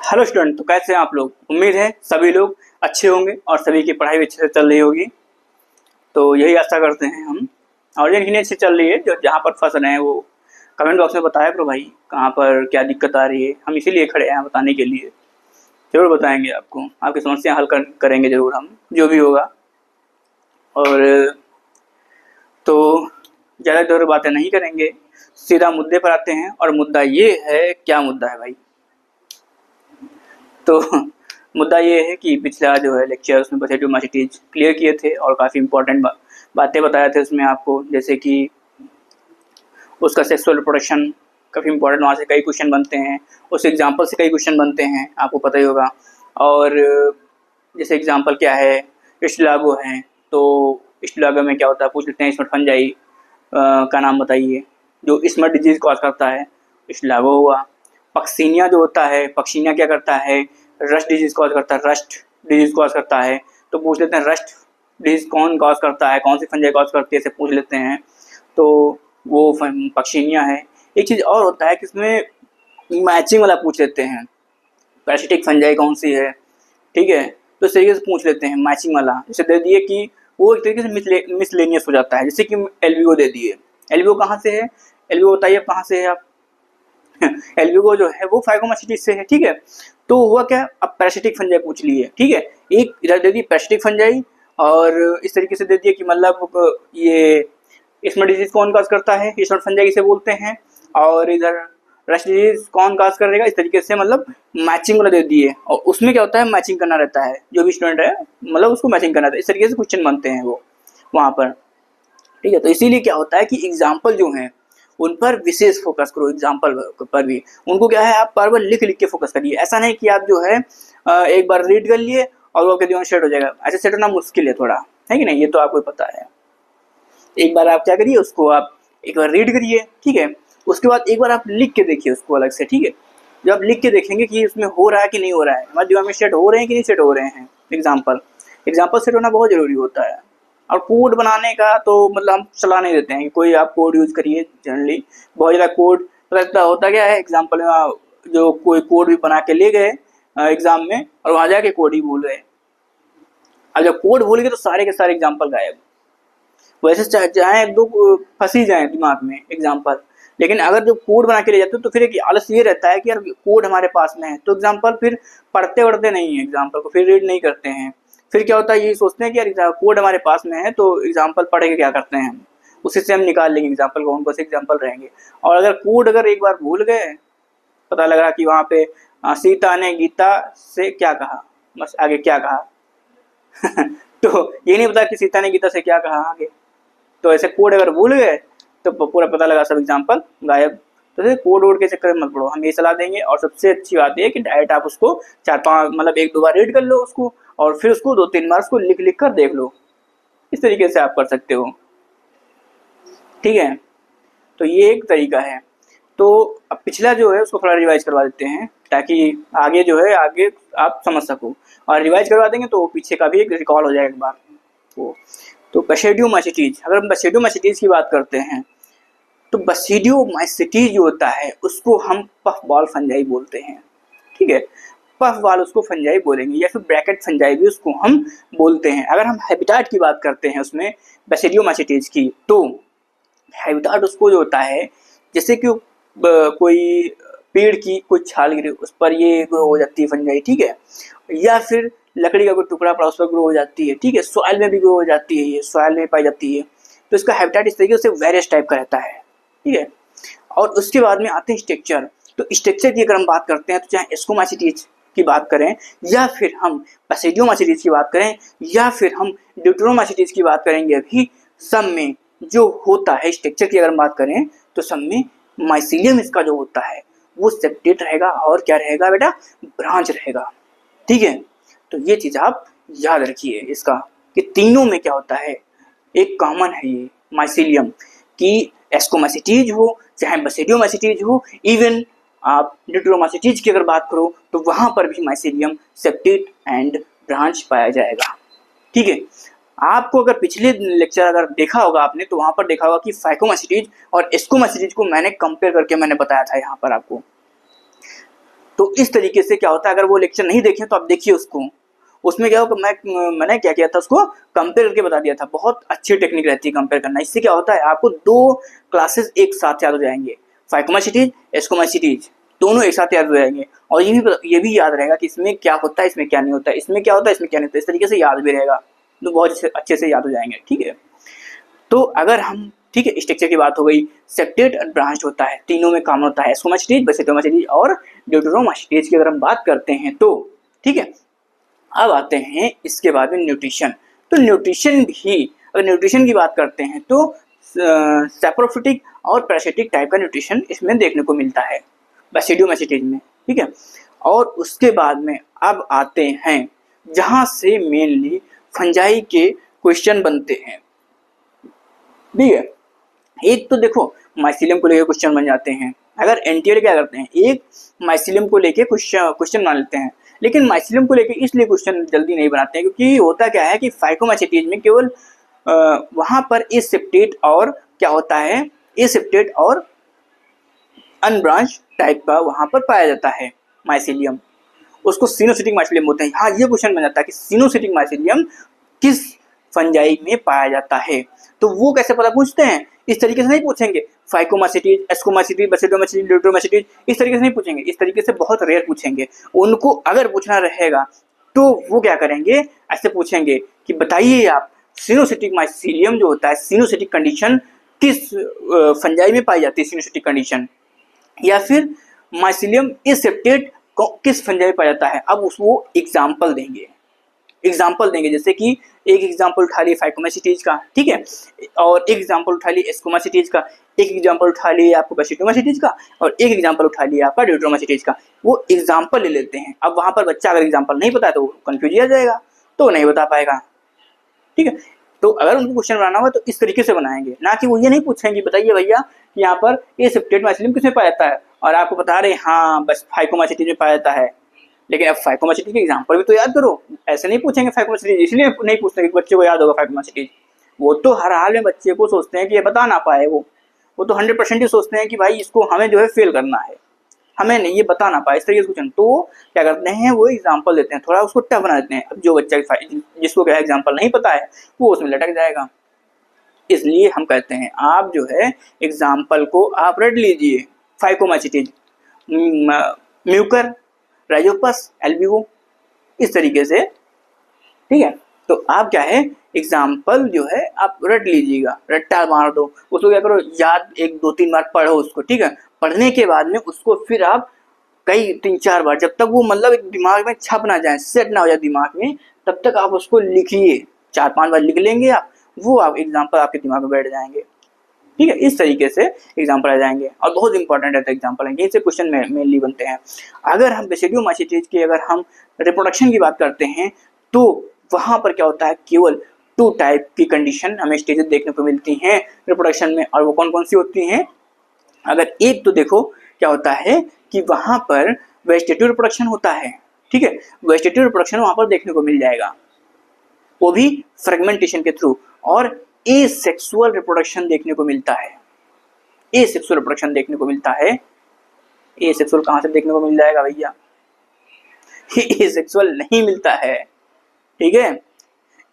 Hello student, तो कैसे हैं आप लोग। उम्मीद है सभी लोग अच्छे होंगे और सभी की पढ़ाई भी अच्छे से चल रही होगी। तो यही आशा करते हैं हम। और जिनकी नहीं अच्छी चल रही है, जो जहाँ पर फंस रहे हैं, वो कमेंट बॉक्स में बताया करो भाई, कहाँ पर क्या दिक्कत आ रही है। हम इसीलिए खड़े हैं बताने के लिए। ज़रूर बताएंगे आपको, आपकी समस्या हल करेंगे ज़रूर हम, जो भी होगा। और तो ज़्यादा इधर बातें नहीं करेंगे, सीधा मुद्दे पर आते हैं। और मुद्दा ये है, क्या मुद्दा है भाई? तो मुद्दा ये है कि पिछला जो है लेक्चर, उसमें पॉजिटिव मैसेजेज क्लियर किए थे और काफ़ी इंपॉर्टेंट बातें बताए थे उसमें आपको, जैसे कि उसका सेक्सुअल रिप्रोडक्शन काफ़ी इंपॉर्टेंट, वहाँ से कई क्वेश्चन बनते हैं, उस एग्जांपल से कई क्वेश्चन बनते हैं, आपको पता ही होगा। और जैसे एग्जांपल क्या है, इस्टिलागो है, तो इस्टिलागो में क्या होता है पूछ लेते हैं। स्मट फंजाई का नाम बताइए जो स्मट डिजीज कॉज करता है, इस्टिलागो हुआ। पक्सीनिया जो होता है, पक्सीनिया क्या करता है, रस्ट डिजीज कॉज करता है, रस्ट डिजीज कॉज करता है। तो पूछ लेते हैं रस्ट डिजीज कौन कॉज करता है, कौन सी फंजाई कॉज करती है, ऐसे पूछ लेते हैं। तो वो पक्सीनिया है। एक चीज़ और होता है कि इसमें मैचिंग वाला पूछ लेते हैं, पैरासिटिक फंजाई कौन सी है, ठीक है। तो इस तरीके से पूछ लेते हैं मैचिंग वाला। जैसे दे दिए कि वो एक तरीके से मिसलेनियस हो जाता है, जैसे कि एलवीओ दे दिए। एलवीओ कहाँ से है, एलवीओ बताइए कहाँ से है आप। एलवीओ जो है वो फाइगोमास्टिटिस से है, ठीक है। तो हुआ क्या, अब पैरासिटिक फंजाई पूछ लिए, ठीक है। एक इधर दे दी पैरासिटिक फंजाई, और इस तरीके से दे दिया कि मतलब ये स्मट डिजीज कौन काज करता है, स्मट फंजाई किसे बोलते हैं, और इधर रस्ट डिजीज कौन काज करेगा। इस तरीके से मतलब मैचिंग वाला दे दिए, और उसमें क्या होता है मैचिंग करना रहता है, जो भी स्टूडेंट है मतलब उसको मैचिंग करना रहता है। इस तरीके से क्वेश्चन बनते हैं वो वहाँ पर, ठीक है। तो इसीलिए क्या होता है कि एग्जाम्पल जो हैं उन पर विशेष फोकस करो, एग्जाम्पल पर भी उनको क्या है आप बार बार लिख लिख के फोकस करिए। ऐसा नहीं कि आप जो है एक बार रीड कर लिए और वो आपके दिमाग में सेट हो जाएगा, ऐसे सेट होना मुश्किल है थोड़ा, है कि नहीं, ये तो आपको पता है। एक बार आप क्या करिए, उसको आप एक बार रीड करिए, ठीक है। उसके बाद एक बार आप लिख के देखिए उसको अलग से, ठीक है। जब आप लिख के देखेंगे कि उसमें हो रहा है कि नहीं हो रहा है, हमारे दिमाग में सेट हो रहे हैं कि नहीं सेट हो रहे हैं एग्जाम्पल सेट होना बहुत ज़रूरी होता है। और कोड बनाने का तो मतलब हम सलाह नहीं देते हैं कि कोई आप कोड यूज़ करिए। जनरली बहुत ज़्यादा कोड लगता होता क्या है, एग्जाम्पल में जो कोई कोड भी बना के ले गए एग्ज़ाम में और वहाँ जाके कोड ही भूल गए। अब जब कोड भूल गए तो सारे के सारे एग्जाम्पल गायब। वैसे चाहे एक दो फंस ही जाए दिमाग में एग्जाम्पल, लेकिन अगर जो कोड बना के ले जाते हो तो फिर एक आलस ये रहता है कि यार कोड हमारे पास में है, तो एग्जाम्पल फिर पढ़ते वढ़ते नहीं है, एग्जाम्पल को फिर रीड नहीं करते हैं। फिर क्या होता है, ये सोचते हैं कि यार कोड हमारे पास में है तो एग्जाम्पल पढ़ के क्या करते हैं हम, उसी से हम निकाल लेंगे एग्जाम्पल को, उनको से एग्जाम्पल रहेंगे। और अगर कोड अगर एक बार भूल गए, पता लग रहा कि वहाँ पे सीता ने गीता से क्या कहा, बस आगे क्या कहा तो ये नहीं पता कि सीता ने गीता से क्या कहा आगे। तो ऐसे कोड अगर भूल गए तो पूरा पता लगा, सब एग्जाम्पल गायब। तो ऐसे कोड वोड के चक्कर में मत पड़ो, हम ये सलाह देंगे। और सबसे अच्छी बात ये है कि डायरेक्ट आप उसको 4-5 मतलब 1-2 बार रीड कर लो उसको, और फिर उसको 2-3 बार उसको लिख लिख कर देख लो। इस तरीके से आप कर सकते हो, ठीक है। तो ये एक तरीका है। तो अब पिछला जो है उसको थोड़ा रिवाइज करवा देते हैं, ताकि आगे जो है आगे आप समझ सको। और रिवाइज करवा देंगे तो पीछे का भी एक रिकॉल हो जाएगा एक बार वो। तो बसिडियोमाइसीटीज, अगर हम बसिडियोमाइसीटीज की बात करते हैं तो बसिडियोमाइसीटीज जो होता है उसको हम पफ बॉल फंजाई बोलते हैं, ठीक है। पफ बॉल उसको फंजाई बोलेंगे, या फिर ब्रैकेट फंजाई भी उसको हम बोलते हैं। अगर हम हैबिटाट की बात करते हैं उसमें बसिडियोमाइसीटीज की, तो हैबिटाट उसको जो होता है, जैसे कि कोई पेड़ की कोई छाल गिरे उस पर ये ग्रो हो जाती है फंजाई, ठीक है। या फिर लकड़ी का कोई टुकड़ा पड़ा उस पर ग्रो हो जाती है, ठीक है। सॉइल में भी ग्रो हो जाती है, ये सॉइल में पाई जाती है। तो इसका हैबिटेट इस तरीके से वेरियस टाइप का रहता है, ठीक है। और उसके बाद में आते हैं स्ट्रक्चर। तो स्ट्रक्चर की अगर हम बात करते हैं तो चाहे स्कोमाइसीटीज की बात करें, या फिर हम बसिडियोमाइसीटीज की बात करें, या फिर हम ड्यूटेरोमाइसीटीज की बात करेंगे, अभी सब में जो होता है स्ट्रक्चर की अगर हम बात करें तो सब में माइसीलियम इसका जो होता है वो सेपरेट रहेगा, और क्या रहेगा बेटा, ब्रांच रहेगा, ठीक है। तो ये चीज़ आप याद रखिए इसका, कि तीनों में क्या होता है, एक कॉमन है ये माइसीलियम, कि एस्कोमाइसीटीज हो चाहे बसिडियोमाइसीटीज हो, इवन आप ड्यूटेरोमाइसीटीज की अगर बात करो तो वहाँ पर भी माइसीलियम सेपरेट एंड ब्रांच पाया जाएगा, ठीक है। आपको अगर पिछले लेक्चर अगर देखा होगा आपने तो वहाँ पर देखा होगा कि फाइकोमाइसीटीज और एस्कोमाइसीटीज को मैंने कंपेयर करके मैंने बताया था यहाँ पर आपको। तो इस तरीके से क्या होता है, अगर वो लेक्चर नहीं देखे तो आप देखिए उसको, उसमें क्या होगा, मैंने क्या किया था, उसको कंपेयर करके बता दिया था। बहुत अच्छी टेक्निक रहती है कंपेयर करना। इससे क्या होता है, आपको 2 क्लासेस एक साथ याद हो जाएंगे, फाइकोमाइसीटीज, एस्कोमाइसीटीज, दोनों एक साथ याद हो जाएंगे। और ये भी याद रहेगा कि इसमें क्या होता है, इसमें क्या नहीं होता है, इसमें क्या होता है, इसमें क्या नहीं होता है। इस तरीके से याद भी रहेगा, तो बहुत अच्छे से याद हो जाएंगे। ठीक है, तो अगर हम, ठीक है, स्ट्रक्चर की बात हो गई, सेप्टेट और ब्रांच होता है, तीनों में काम होता है, एस्कोमाइसीटीज, बेसिडोमाइसीटीज और ड्यूटेरोमाइसीटीज की अगर हम बात करते हैं तो, ठीक है। अब आते हैं इसके बाद में न्यूट्रिशन। तो न्यूट्रिशन भी, अगर न्यूट्रिशन की बात करते हैं तो सैप्रोफिटिक और पैरासिटिक टाइप का न्यूट्रिशन इसमें देखने को मिलता है बेसिडोमाइसीटीज में। ठीक है, और उसके बाद में अब आते हैं जहां से मेनली फंजाई के क्वेश्चन बनते हैं। ठीक है, एक तो देखो माइसिलियम को लेकर क्वेश्चन बन जाते हैं। अगर एनटीआर क्या करते हैं, एक माइसिलियम को लेके क्वेश्चन बना लेते हैं, लेकिन माइसिलियम को लेके इसलिए क्वेश्चन जल्दी नहीं बनाते हैं क्योंकि होता क्या है कि फाइकोमाइसीटीज में केवल वहां पर एसेप्टेट और क्या होता है, एसेप्टेट और अनब्रांच टाइप का वहां पर पाया जाता है माइसिलियम, उसको सिनोसिटिक माइसिलियम बोलते हैं। हाँ, ये क्वेश्चन बन जाता है कि सिनोसिटिक माइसिलियम किस फंजाई में पाया जाता है। तो वो कैसे पता पूछते हैं, इस तरीके से नहीं पूछेंगे, फाइकोमाइसीटीज, एस्कोमाइसीटीज, बेसिडोमाइसीटीज, ड्यूटेरोमाइसीटीज, इस तरीके से नहीं पूछेंगे, इस तरीके से बहुत रेयर पूछेंगे। उनको अगर पूछना रहेगा तो वो क्या करेंगे, ऐसे पूछेंगे कि बताइए आप सिनोसिटिक माइसिलियम जो होता है, सिनोसिटिक कंडीशन किस फंजाई में पाई जाती है, सिनोसिटिक कंडीशन, या फिर माइसिलियम एसेप्टेट किस फंजाई में पाया जाता है। अब उसको एग्जाम्पल देंगे, जैसे कि एक एग्जाम्पल उठा लिए फाइकोमाइसीटीज का, ठीक है, और एक एग्जाम्पल उठा लिए एस्कोमाइसीटीज का, एक एग्जाम्पल उठा लिए आपको बेसिडोमाइसीटीज का, और एक एग्जाम्पल उठा लिया आपका ड्यूटेरोमाइसीटीज का। वो एग्जाम्पल ले लेते हैं। अब वहां पर बच्चा अगर एग्जाम्पल नहीं पता है तो कंफ्यूज हो जाएगा, तो नहीं बता पाएगा। ठीक है, तो अगर उनको क्वेश्चन बनाना होगा तो इस तरीके से बनाएंगे, ना कि वो ये नहीं पूछेंगे बताइए भैया कि यहाँ पर एसेप्टेट माइसिलियम किसमें पाया जाता है, और आपको बता रहे हाँ बस फाइकोमाइसीटीज में पाया जाता है। लेकिन अब फाइकोमाइसीटीज के एग्जाम्पल भी तो याद करो, ऐसे नहीं पूछेंगे फाइकोमाइसीटीज, इसलिए नहीं पूछते कि बच्चे को याद होगा फाइकोमाइसीटीज। वो तो हर हाल में बच्चे को सोचते हैं कि ये बता ना पाए, वो तो 100% ही सोचते हैं कि भाई इसको हमें जो है फेल करना है, हमें नहीं ये बता ना पाए, इस तरीके से क्वेश्चन। तो क्या करते हैं, वो एग्जाम्पल देते हैं, थोड़ा उसको टफ बना देते हैं। अब जो बच्चा जिसको क्या एग्जाम्पल नहीं पता है वो उसमें लटक जाएगा। इसलिए हम कहते हैं आप जो है एग्जाम्पल को आप रट लीजिए, फाइकोमाइसीटीज, म्यूकर, राइजोपस, एल्ब्यूको, इस तरीके से। ठीक है, तो आप क्या है एग्जाम्पल जो है आप रट लीजिएगा, रट्टा मार दो उसको, क्या करो याद 1-2-3 बार पढ़ो उसको। ठीक है, पढ़ने के बाद में उसको फिर आप कई 3-4 बार, जब तक वो मतलब एक दिमाग में छप ना जाए, सेट ना हो जाए दिमाग में, तब तक आप उसको लिखिए। 4-5 बार लिख लेंगे आप, वो आप एग्जाम्पल आपके दिमाग में बैठ जाएंगे। ठीक है, इस तरीके से एग्जाम्पल आ जाएंगे, और बहुत इंपॉर्टेंट रहता है एग्जाम्पल, यहीं से क्वेश्चन मेनली बनते हैं। अगर हम बेसिडोमाइसीटीज की, अगर हम रिप्रोडक्शन की बात करते हैं तो वहां पर क्या होता है, केवल 2 टाइप की कंडीशन हमें स्टेजेस देखने को मिलती हैं रिप्रोडक्शन में, और वो कौन कौन सी होती हैं। अगर एक तो देखो क्या होता है कि वहां पर वेजिटेटिव रिप्रोडक्शन होता है। ठीक है, वेजिटेटिव रिप्रोडक्शन वहां पर देखने को मिल जाएगा, वो भी फ्रेगमेंटेशन के थ्रू, और एसेक्सुअल रिप्रोडक्शन देखने को मिलता है। एसेक्सुअल रिप्रोडक्शन देखने को मिलता है। एसेक्सुअल कहां से देखने को मिल जाएगा भैया, एसेक्सुअल नहीं मिलता है। ठीक है,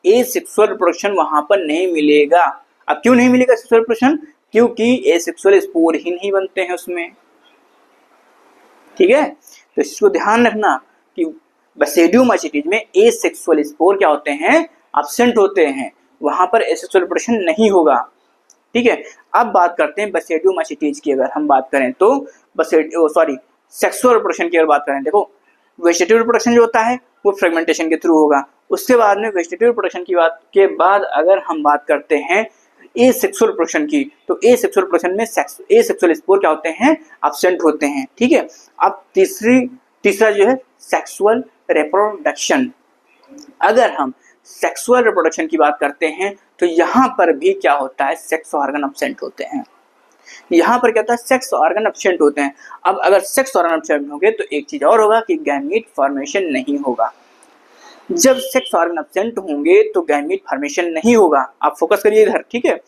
एसेक्सुअल रिप्रोडक्शन वहां पर नहीं मिलेगा। अब क्यों नहीं मिलेगा एसेक्सुअल रिप्रोडक्शन, क्योंकि एसेक्सुअल स्पोर ही नहीं बनते हैं उसमें। ठीक है, तो इसको ध्यान रखना कि बेसिडोमाइसीटीज में एसेक्सुअल स्पोर क्या होते हैं, एब्सेंट होते हैं, वहां पर एसेक्सुअल रिप्रोडक्शन नहीं होगा। ठीक है, अब बात करते हैं बेसिडोमाइसीटीज की। अगर हम बात करें तो सेक्सुअल रिप्रोडक्शन की अगर बात करें, देखो वेजिटेटिव रिप्रोडक्शन जो होता है वो फ्रेगमेंटेशन के थ्रू होगा। उसके बाद में वेजिटेटिव रिप्रोडक्शन की बात के बाद अगर हम बात करते हैं एसेक्सुअल रिप्रोडक्शन की, तो एसेक्सुअल रिप्रोडक्शन में एसेक्सुअल स्पोर क्या होते हैं, एब्सेंट होते हैं। ठीक है, अब तीसरा जो है सेक्सुअल रिप्रोडक्शन। अगर हम सेक्सुअल रिप्रोडक्शन की बात करते हैं तो यहाँ पर भी क्या होता है, सेक्स ऑर्गन एब्सेंट होते हैं। यहाँ पर क्या होता है, सेक्स ऑर्गन एब्सेंट होते हैं। अब अगर सेक्स ऑर्गन एब्सेंट होंगे तो एक चीज और होगा कि गैमीट फॉर्मेशन नहीं होगा। जब सेक्स ऑर्गन एब्सेंट होंगे तो गैमीट फॉर्मेशन नहीं होगा। आप फोकस करिए इधर। ठीक है,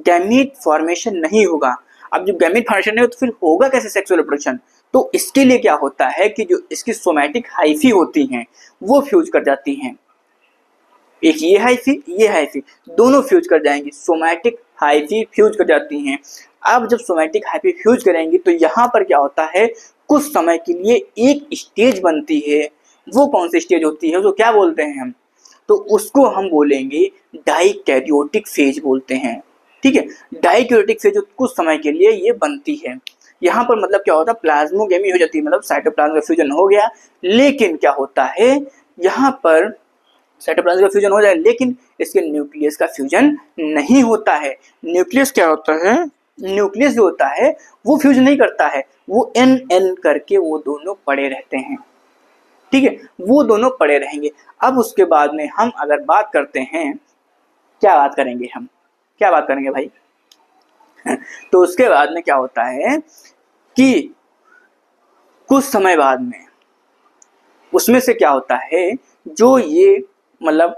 गैमीट फॉर्मेशन नहीं होगा। अब जब गैमीट फॉर्मेशन नहीं हो तो फिर होगा कैसे सेक्सुअल रिप्रोडक्शन, तो इसके लिए क्या होता है कि जो इसकी सोमैटिक हाइफी होती हैं वो फ्यूज कर जाती हैं। एक ये हाइफी दोनों फ्यूज कर जाएंगी, सोमैटिक हाइफी फ्यूज कर जाती हैं। अब जब सोमैटिक हाइफी फ्यूज करेंगी तो यहाँ पर क्या होता है, कुछ समय के लिए एक स्टेज बनती है। वो कौन सी स्टेज होती है, तो क्या बोलते हैं हम, तो उसको हम बोलेंगे डाइकैरियोटिक फेज बोलते हैं। ठीक है, डाइकैरियोटिक फेज कुछ समय के लिए ये बनती है। यहाँ पर मतलब क्या होता है, प्लाज्मोगेमी हो जाती है, मतलब साइटोप्लाज्म का फ्यूजन हो गया, लेकिन क्या होता है यहाँ पर साइटोप्लाज्म का फ्यूजन हो जाए लेकिन इसके न्यूक्लियस का फ्यूजन नहीं होता है। न्यूक्लियस क्या होता है, न्यूक्लियस जो होता है वो फ्यूज नहीं करता है, वो एन एन करके वो दोनों पड़े रहते हैं। ठीक है, वो दोनों पड़े रहेंगे। अब उसके बाद में हम अगर बात करते हैं, क्या बात करेंगे हम, क्या बात करेंगे भाई तो उसके बाद में क्या होता है कि कुछ समय बाद में उसमें से क्या होता है, जो ये मतलब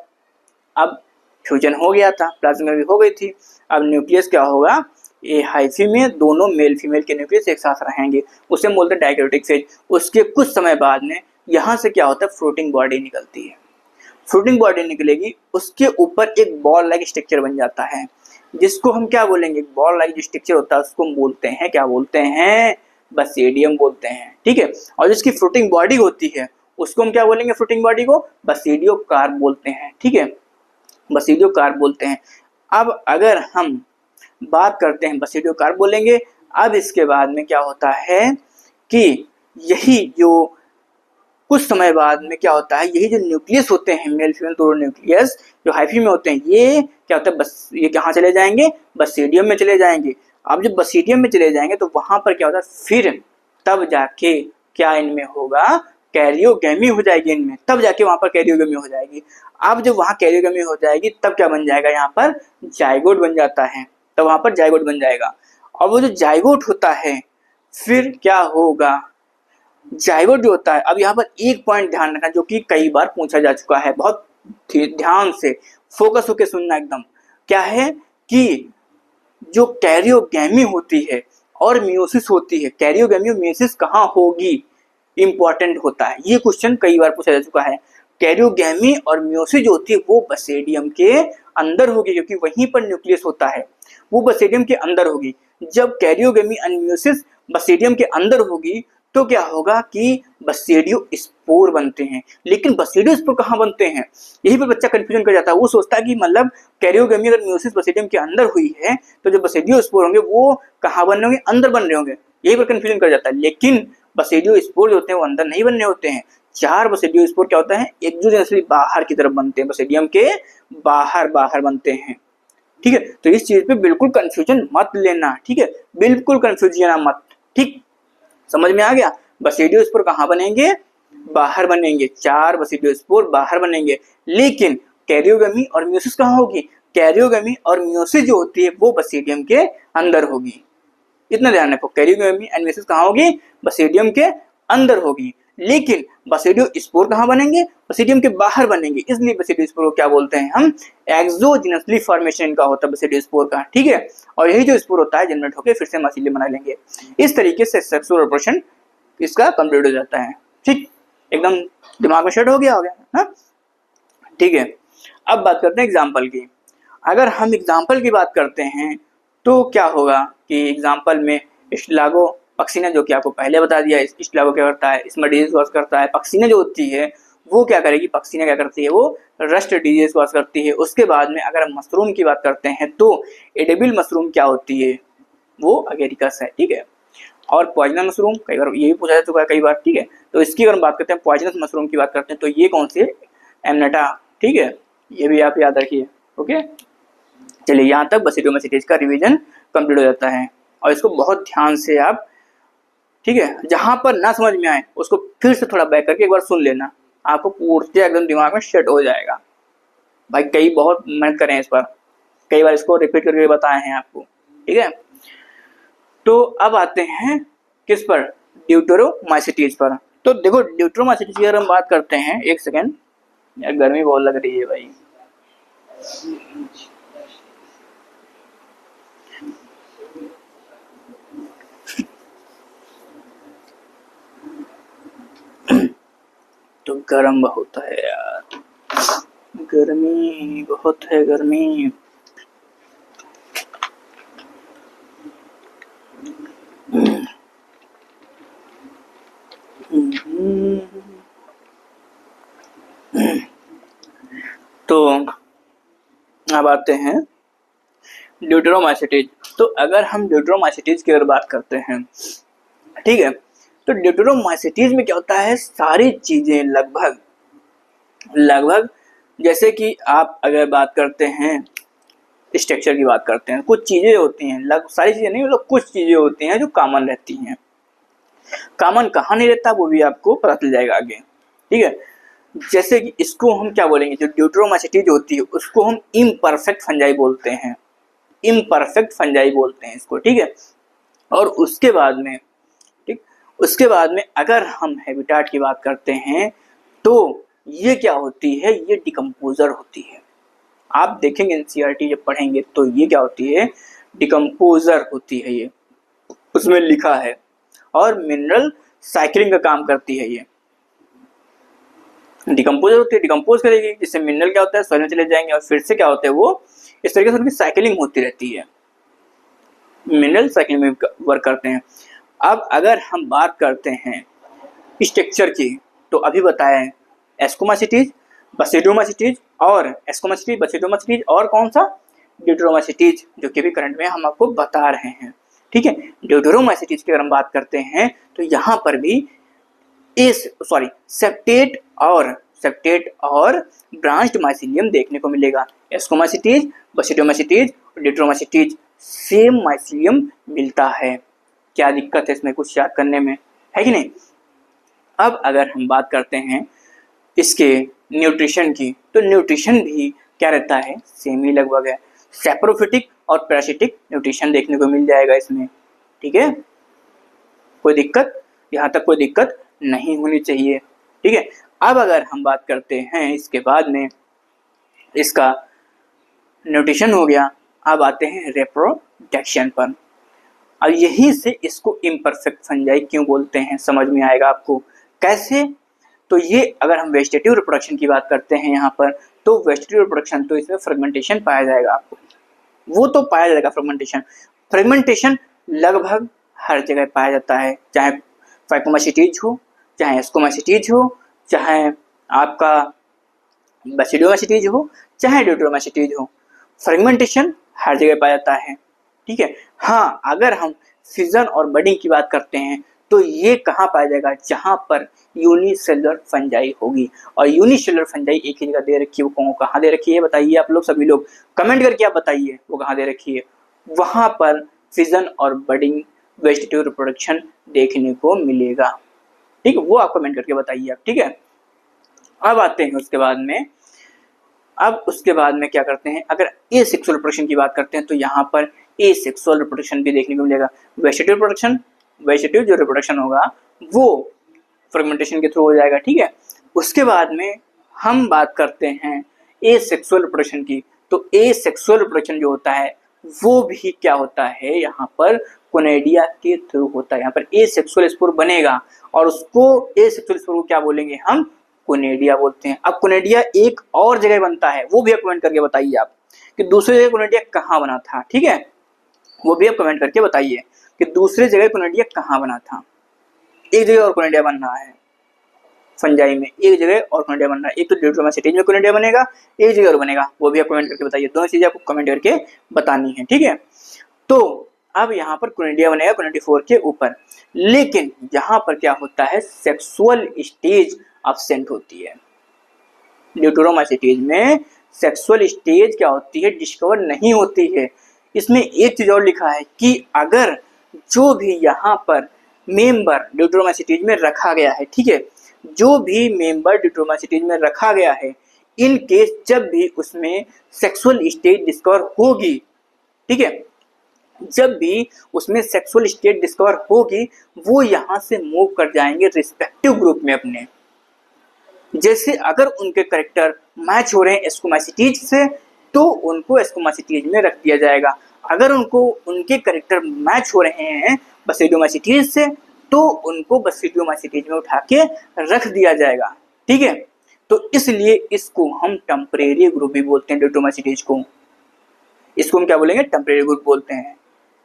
अब फ्यूजन हो गया था, प्लाज्मा भी हो गई थी, अब न्यूक्लियस क्या होगा, ये हाइफी में दोनों मेल फीमेल के न्यूक्लियस एक साथ रहेंगे, उसे बोलते हैं डाइकैरियोटिक फेज। उसके कुछ समय बाद में यहाँ से क्या होता है, फ्लोटिंग बॉडी निकलती है। फ्लोटिंग बॉडी निकलेगी, उसके ऊपर एक बॉल लाइक स्ट्रक्चर बन जाता है, जिसको हम क्या बोलेंगे, बॉल लाइक स्ट्रक्चर होता है उसको हम बोलते हैं, क्या बोलते हैं, बसीडियम बोलते हैं। ठीक है, और जिसकी फ्लोटिंग बॉडी होती है उसको हम क्या बोलेंगे, फ्लोटिंग बॉडी को बसीडियो कार्प बोलते हैं। ठीक है, बसीडियो कार्प बोलते हैं। अब अगर हम बात करते हैं, बसीडियो कार्प बोलेंगे। अब इसके बाद में क्या होता है कि यही जो कुछ समय बाद में क्या होता है, यही जो न्यूक्लियस होते हैं मेल फीमेल दोनों न्यूक्लियस जो हाइफी में होते हैं, ये क्या होता है, बस ये कहाँ चले जाएंगे, बसीडियम में चले जाएंगे। अब जब बसीडियम में चले जाएंगे तो वहां पर क्या होता है, फिर तब जाके क्या इनमें होगा, कैरियोगेमी हो जाएगी इनमें, तब जाके वहां पर कैरियोगेमी हो जाएगी। अब जब वहां कैरियोगेमी हो जाएगी तब क्या बन जाएगा, यहाँ पर जाइगोट बन जाता है, तब वहां पर जाइगोट बन जाएगा। और वो जो जाइगोट होता है फिर क्या होगा, जाइगोट जो होता है, अब यहाँ पर एक पॉइंट ध्यान रखना जो कि कई बार पूछा जा चुका है, बहुत ध्यान से फोकस होकर सुनना एकदम, क्या है कि जो कैरियोगेमी होती है और मियोसिस होती है, कैरियोगेमी और मियोसिस कहाँ होगी, इंपॉर्टेंट होता है, ये क्वेश्चन कई बार पूछा जा चुका है। कैरियोगेमी और मियोसिस जो होती है वो बसीडियम के अंदर होगी, क्योंकि वहीं पर न्यूक्लियस होता है, वो बसीडियम के अंदर होगी। जब कैरियोगेमी और मियोसिस बसीडियम के अंदर होगी तो क्या होगा कि बसीडियो स्पोर बनते हैं। लेकिन बसीडियो स्पोर कहाँ बनते हैं, यही पर बच्चा कंफ्यूजन कर जाता है। वो सोचता है कि मतलब कैरियोगेमी अगर मियोसिस बसीडियम के अंदर हुई है तो जो बसीडियो स्पोर होंगे वो कहाँ बन रहे होंगे, अंदर बन रहे होंगे, यही पर कंफ्यूजन कर जाता है। लेकिन बसीडियो स्पोर जो होते हैं वो अंदर नहीं बनने होते हैं। 4 बसीडियो स्पोर क्या होता है, एक्सोजेनसली बाहर की तरफ बनते हैं, बसीडियम के बाहर बाहर बनते हैं। ठीक है, तो इस चीज पे बिल्कुल कंफ्यूजन मत लेना। ठीक है, बिल्कुल कंफ्यूज लेना मत। ठीक, समझ में आ गया, बसीडियो स्पोर कहाँ बनेंगे, बाहर बनेंगे, 4 बसीडियो स्पोर बाहर बनेंगे। लेकिन कैरियोगेमी और मियोसिस कहाँ होगी, कैरियोगेमी और मियोसिस जो होती है वो बसीडियम के अंदर होगी। इतना ध्यान रखो, कैरियोगेमी एंड मियोसिस कहाँ होगी, बसीडियम के अंदर होगी। लेकिन बसीडियो स्पोर कहाँ बनेंगे, बसीडियम के बाहर बनेंगे, इसलिए बसीडियो स्पोर को क्या बोलते हैं हम, एक्सोजेनसली फॉर्मेशन इनका होता है बसीडियो स्पोर का। ठीक है, और यही जो स्पोर होता है जनरेट होकर फिर से माइसीलियम बना लेंगे। इस तरीके से सेक्सुअल रिप्रोडक्शन इसका कंप्लीट हो जाता है। ठीक, एकदम दिमाग में सेट हो गया ना। ठीक है, अब बात करते हैं एग्जाम्पल की। अगर हम एग्जाम्पल की बात करते हैं तो क्या होगा कि एग्जाम्पल में स्टिलागो पक्सिना, जो कि आपको पहले बता दिया, स्टिलागो क्या करता है, इसमें डिजीज कॉज करता है। पक्सिना जो होती है वो क्या करेगी, पक्सिना क्या करती है, वो रस्ट डिजीज कॉज करती है। उसके बाद में अगर हम मशरूम की बात करते हैं तो एडिबल मशरूम क्या होती है, वो अगेरिकस है। ठीक है, और पॉइजनस मशरूम कई बार ये भी पूछा जा चुका है कई बार। ठीक है, तो इसकी अगर हम बात करते हैं, पॉइजनस मशरूम की बात करते हैं तो ये कौन सी है, एमनेटा। ठीक है, ये भी आप याद रखिए। ओके, चलिए यहाँ तक बसीडियोमेसिटीज का रिवीजन कंप्लीट हो जाता है, और इसको बहुत ध्यान से आप, ठीक है, जहां पर ना समझ में आए उसको फिर से थोड़ा बैक करके एक बार सुन लेना, आपको पूर्ति एकदम दिमाग में सेट हो जाएगा। भाई कई बहुत मेहनत करें इस पर, कई बार इसको रिपीट करके बताए हैं आपको। ठीक है, तो अब आते हैं किस पर, ड्यूटेरोमाइसिटीज पर। तो देखो ड्यूटेरोमाइसिटीज की अगर हम बात करते हैं, एक सेकेंड यार गर्मी बहुत लग रही है भाई। तो गर्म बहुत है यार, गर्मी बहुत है, गर्मी। तो अब आते हैं ड्यूटेरोमाइसीटीज। तो अगर हम ड्यूटेरोमाइसीटीज की अगर बात करते हैं, ठीक है, तो ड्यूटेरोमाइसीटीज में क्या होता है, सारी चीजें लगभग जैसे कि आप अगर बात करते हैं स्ट्रक्चर की बात करते हैं, कुछ चीजें होती हैं, सारी चीजें नहीं, मतलब कुछ चीजें होती हैं जो कॉमन रहती हैं। कॉमन कहाँ नहीं रहता वो भी आपको पता चल जाएगा आगे, ठीक है। जैसे कि इसको हम क्या बोलेंगे, जो ड्यूटेरोमाइसीटीज होती है उसको हम इम्परफेक्ट फंजाई बोलते हैं, इम्परफेक्ट फंजाई बोलते हैं इसको, ठीक है। और उसके बाद में, ठीक, उसके बाद में अगर हम हैबिटाट की बात करते हैं तो ये क्या होती है, ये डिकम्पोजर होती है। आप देखेंगे एनसीईआरटी जब पढ़ेंगे तो ये क्या होती है, डिकम्पोजर होती है, ये उसमें लिखा है। और मिनरल साइकिलिंग का काम करती है, ये डिकम्पोजर होती है, डिकम्पोज करेगी, जिससे मिनरल क्या होता है, सॉइल में चले जाएंगे और फिर से क्या होता है, वो इस तरीके से उनकी साइकिलिंग होती रहती है, मिनरल साइकिलिंग में वर्क करते हैं। अब अगर हम बात करते हैं स्ट्रक्चर की, तो अभी बताएं एस्कोमाइसीटीज, बसिडियोमाइसीटीज और एस्कोमाइसीटीज, बसिडियोमाइसीटीज और कौन सा, ड्यूटेरोमाइसीटीज, जो कि भी करंट में हम आपको बता रहे हैं, ठीक है। ड्यूटेरोमाइसीटीज की अगर हम बात करते हैं तो यहाँ पर भी सेप्टेट और ब्रांच्ड माइसीलियम देखने को मिलेगा। एस्कोमाइसीटीज, बसिडियोमाइसीटीज और ड्यूटेरोमाइसीटीज सेम माइसीलियम मिलता है। क्या दिक्कत है इसमें कुछ याद करने में, है कि नहीं। अब अगर हम बात करते हैं इसके न्यूट्रिशन की, तो न्यूट्रिशन भी क्या रहता है, सेम ही लगभग है। सैप्रोफिटिक और पैरासिटिक न्यूट्रिशन देखने को मिल जाएगा इसमें, ठीक है। कोई दिक्कत, यहाँ तक कोई दिक्कत नहीं होनी चाहिए, ठीक है। अब अगर हम बात करते हैं इसके बाद में, इसका न्यूट्रिशन हो गया, अब आते हैं रिप्रोडक्शन पर। अब यहीं से इसको इम्परफेक्ट फंजाई क्यों बोलते हैं समझ में आएगा आपको, कैसे। तो ये अगर हम वेजिटेटिव रिप्रोडक्शन की बात करते हैं यहाँ पर, तो वेजिटेटिव रिप्रोडक्शन तो इसमें फ्रेगमेंटेशन पाया जाएगा आपको, वो तो पाया जाएगा फ्रेगमेंटेशन लगभग हर जगह पाया जाता है, चाहे फाइकोमाइसीटीज हो, चाहे एस्कोमाइसीटीज हो, चाहे आपका बसिडियोमाइसीटीज हो, चाहे ड्यूटेरोमाइसीटीज हो, फ्रेगमेंटेशन हर जगह पाया जाता है, ठीक है। हाँ, अगर हम फिजन और बडिंग की बात करते हैं तो ये कहाँ पाया जाएगा, जहाँ पर यूनिसेलुलर फंजाई होगी। और यूनिसेलुलर फंजाई एक ही जगह दे रखी है, वो कहाँ दे रखी है बताइए आप लोग, सभी लोग कमेंट करके आप बताइए वो कहाँ दे रखी है। वहाँ पर फिजन और बडिंग वेजिटेटिव रिप्रोडक्शन देखने को मिलेगा, ठीक है, वो आप कमेंट करके बताइए आप, ठीक है। अब आते हैं उसके बाद में, क्या करते हैं, अगर एसेक्सुअल रिप्रोडक्शन की बात करते हैं तो यहाँ पर एसेक्सुअल रिप्रोडक्शन भी देखने को मिलेगा। वेजिटेटिव जो रिप्रोडक्शन होगा वो फ्रेगमेंटेशन के थ्रू हो जाएगा, ठीक है। उसके बाद में हम बात करते हैं एसेक्सुअल रिप्रोडक्शन की, तो एसेक्सुअल रिप्रोडक्शन जो होता है वो भी क्या होता है, यहाँ पर कोनेडिया के थ्रू होता है। यहाँ पर एसेक्सुअल स्पोर बनेगा और उसको एसेक्सुअल स्पोर को क्या बोलेंगे, हम कोनेडिया बोलते हैं। अब कोनेडिया एक और जगह बनता है, वो भी आप कमेंट करके बताइए आप कि दूसरी जगह कोनेडिया कहाँ बना था, ठीक है, वो भी आप कमेंट करके बताइए कि दूसरी जगह कोनेडिया कहाँ बना था। एक जगह और कोनेडिया बन रहा है फंजाई में, एक जगह और कोनेडिया बन रहा है, एक तो ड्यूटेरोमाइसीटीज में कोनेडिया बनेगा, एक जगह और बनेगा, वो भी आप कमेंट करके बताइए। दोनों चीजें आपको कमेंट करके बतानी है, ठीक है। तो अब यहाँ पर कोनेडिया बनेगा कोनेडिफोर के ऊपर, लेकिन यहाँ पर क्या होता है, सेक्सुअल स्टेज अब्सेंट होती है। ड्यूटेरोमाइसीटीज में सेक्सुअल स्टेज क्या होती है, डिस्कवर नहीं होती है। इसमें एक चीज और लिखा है कि अगर जो भी यहाँ पर मेंबर ड्यूटेरोमाइसीटीज में रखा गया है, ठीक है, जो भी मेंबर ड्यूटेरोमाइसीटीज में रखा गया है, इन केस जब भी उसमें सेक्सुअल स्टेज डिस्कवर होगी, ठीक है, जब भी उसमें सेक्सुअल स्टेट डिस्कवर होगी, वो यहाँ से मूव कर जाएंगे रिस्पेक्टिव ग्रुप में अपने। जैसे अगर उनके कैरेक्टर मैच हो रहे हैं एस्कोमाइसीटीज से, तो उनको एस्कोमाइसीटीज में रख दिया जाएगा। अगर उनके कैरेक्टर मैच हो रहे हैं बसिडियोमाइसीटीज से, तो उनको बसिडियोमाइसीटीज में उठा के रख दिया जाएगा, ठीक है। तो इसलिए इसको हम टेम्परेरी ग्रुप भी बोलते हैं, ड्यूटोमाइसिटीज को। इसको हम क्या बोलेंगे? टेम्परेरी ग्रुप बोलते हैं।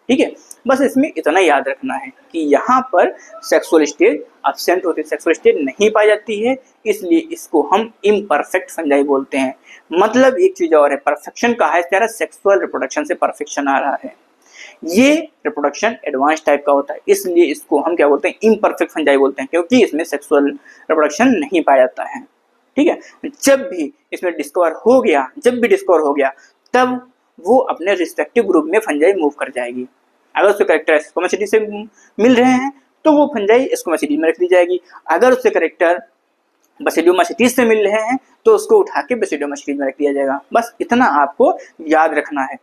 ठीक है, बस इसमें इतना याद रखना है कि यहाँ पर सेक्सुअल स्टेज एब्सेंट होती है, सेक्सुअल स्टेज नहीं पाई जाती है, इसलिए इसको हम इम्परफेक्ट फंजाई बोलते हैं। मतलब एक चीज और है, परफेक्शन कहा है क्या? सेक्सुअल रिप्रोडक्शन से परफेक्शन आ रहा है, ये रिप्रोडक्शन एडवांस टाइप का होता है, इसलिए इसको हम क्या बोलते हैं? इम्परफेक्ट फंजाई बोलते हैं, क्योंकि इसमें सेक्सुअल रिप्रोडक्शन नहीं पाया जाता है। ठीक है, जब भी इसमें डिस्कवर हो गया, तब वो अपने रिस्पेक्टिव ग्रुप में फंजाई मूव कर जाएगी। अगर उसके कैरेक्टर स्क्वेमोसिटी से मिल रहे हैं तो वो फंजाई स्क्वेमोसिटी में रख दी जाएगी। अगर उसके कैरेक्टर बेसिडियोमाइसिटीज से मिल रहे हैं तो उसको उठा के बेसिडियोमाइसिटीज में रख दिया जाएगा। बस इतना आपको याद रखना है।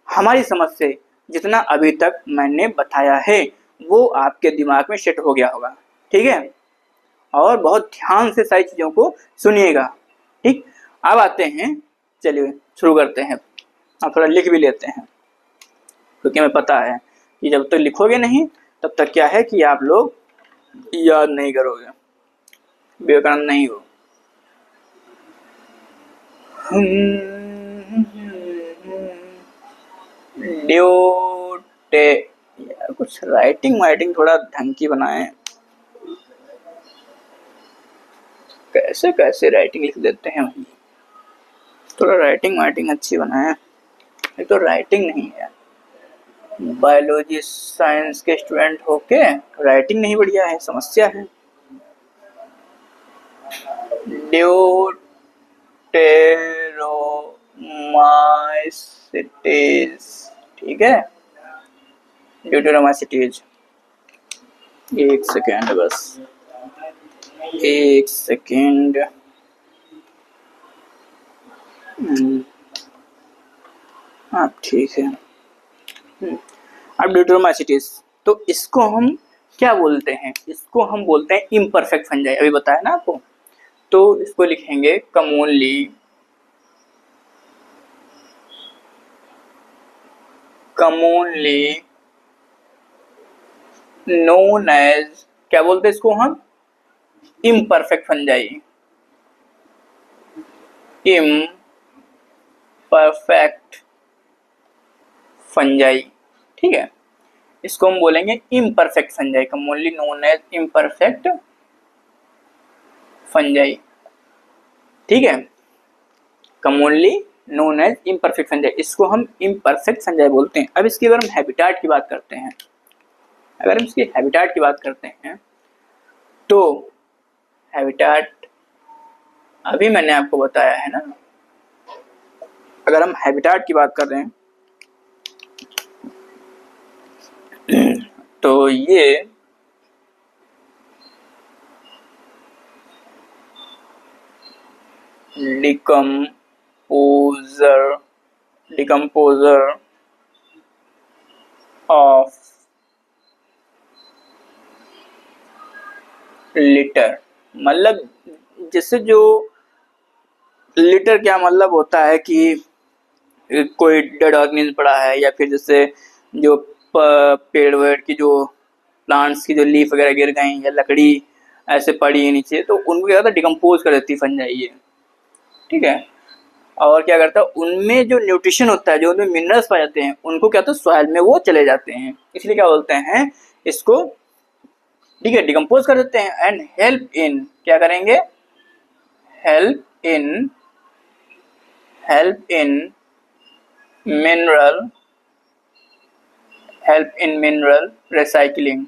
हमारी समझ से जितना अभी तक मैंने बताया है वो आपके दिमाग में सेट हो गया होगा। ठीक है, और बहुत ध्यान से सारी चीज़ों को सुनिएगा। ठीक, अब आते हैं, चलिए शुरू करते हैं। आप थोड़ा लिख भी लेते हैं, क्योंकि हमें पता है कि जब तक लिखोगे नहीं तब तक क्या है कि आप लोग याद नहीं करोगे, विवेकानंद नहीं हो। यार कुछ राइटिंग थोड़ा ढंग की बनाए, कैसे कैसे राइटिंग लिख देते हैं भाई। थोड़ा राइटिंग अच्छी बनाए, ये तो राइटिंग नहीं है। बायोलॉजी साइंस के स्टूडेंट होके राइटिंग नहीं बढ़िया है, समस्या है। ड्यूटेरोमाइसिटीज, ठीक है, ड्यूटेरोमाइसिटीज। एक सेकेंड, बस एक सेकेंड। हाँ ठीक है। अब ड्यूटेरोमाइसिटीज, तो इसको हम क्या बोलते हैं? इसको हम बोलते हैं इम्परफेक्ट फंजाई, अभी बताया ना आपको। तो इसको लिखेंगे कॉमनली नोन एज, क्या बोलते हैं इसको हम? Imperfect fungi, imperfect fungi. ठीक है, इसको हम बोलेंगे imperfect fungi, commonly known as imperfect fungi. ठीक है, commonly known as imperfect fungi, इसको हम इम्परफेक्ट फंजाई बोलते हैं। अब इसकी अगर हम हैबिटाट की बात करते हैं, तो हैबिटाट अभी मैंने आपको बताया है ना। अगर हम हैबिटाट की बात कर रहे हैं तो ये डिकम्पोजर ऑफ लिटर, मतलब जैसे जो लिटर क्या मतलब होता है कि कोई डेड ऑर्गेनिज्म पड़ा है, या फिर जैसे जो पेड़ वेड़ की जो प्लांट्स की जो लीफ वगैरह गिर गई या लकड़ी ऐसे पड़ी है नीचे, तो उनको क्या होता है? डिकम्पोज कर देती फंजाई ये। ठीक है, और क्या करता है? उनमें जो न्यूट्रिशन होता है, जो उनमें मिनरल्स पाए जाते हैं, उनको क्या होता है? सॉइल में वो चले जाते हैं, इसलिए क्या बोलते हैं इसको? ठीक है, डिकम्पोज कर देते हैं। एंड हेल्प इन, क्या करेंगे? हेल्प इन मिनरल रिसाइकलिंग,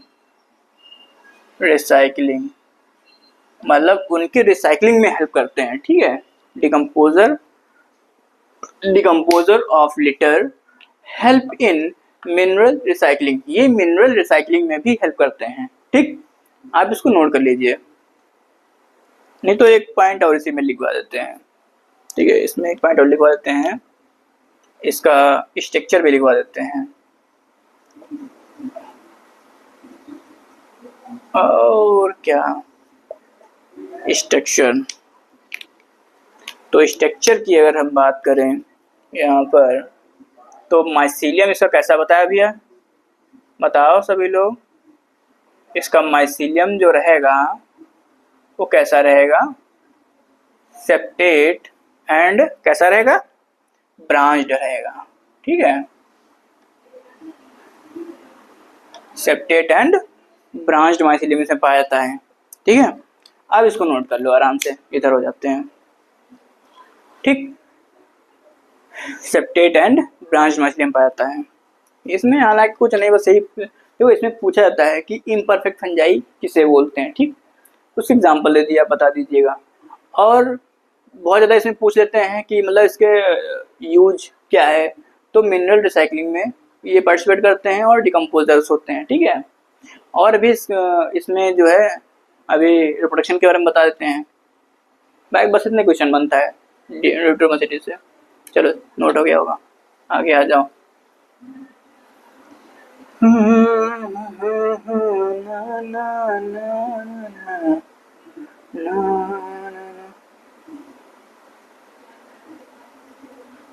मतलब उनके रिसाइकलिंग में हेल्प करते हैं। ठीक है, decomposer of litre help in mineral recycling, ये मिनरल रिसाइकलिंग में भी हेल्प करते हैं। ठीक, आप इसको नोट कर लीजिए, नहीं तो एक पॉइंट और इसी में लिखवा देते हैं। ठीक है, इसमें एक पॉइंट और लिखवा देते हैं, इसका स्ट्रक्चर भी लिखवा देते हैं। और क्या स्ट्रक्चर, तो स्ट्रक्चर की अगर हम बात करें यहाँ पर, तो माइसीलियम इसका कैसा बताया भैया? बताओ सभी लोग, इसका माइसीलियम जो रहेगा वो कैसा रहेगा? सेप्टेट एंड कैसा रहेगा, ब्रांच्ड रहेगा, ठीक है, सेप्टेट एंड ब्रांच्ड माइसीलियम में पाया जाता है, ठीक है। अब इसको नोट कर लो आराम से, इधर हो जाते हैं, ठीक। सेप्टेट एंड ब्रांच्ड माइसीलियम पाया जाता है। इसमें हालांकि कुछ नहीं, बस यही देखो इसमें पूछा जाता है कि इम्परफेक्ट फंजाई किसे बोलते हैं, ठीक। कुछ एग्जाम्पल दे दिया, बता दीजिएगा। और बहुत ज़्यादा इसमें पूछ लेते हैं कि मतलब इसके यूज क्या है, तो मिनरल रिसाइकलिंग में ये पार्टिसिपेट करते हैं और डिकम्पोजर्स होते हैं, ठीक है। और भी इसमें जो है अभी रिप्रोडक्शन के बारे में बता देते हैं। बस इतने क्वेश्चन बनता है न्यूट्रोमोसिटी से। चलो नोट हो गया होगा, आगे आ जाओ।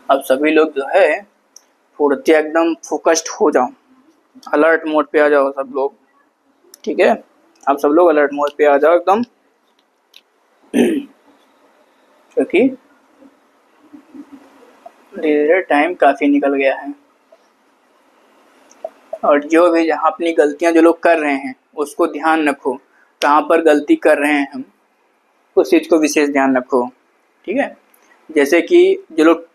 अब सभी लोग जो है पूर्ति एकदम फोकस्ड हो जाओ, अलर्ट मोड पे आ जाओ सब लोग, ठीक है। अब सब लोग अलर्ट मोड पे आ जाओ एकदम, क्योंकि धीरे टाइम काफ़ी निकल गया है। और जो भी जहाँ अपनी गलतियाँ जो लोग कर रहे हैं उसको ध्यान रखो, कहाँ पर गलती कर रहे हैं हम, उस चीज़ को विशेष ध्यान रखो, ठीक है। जैसे कि जो लोग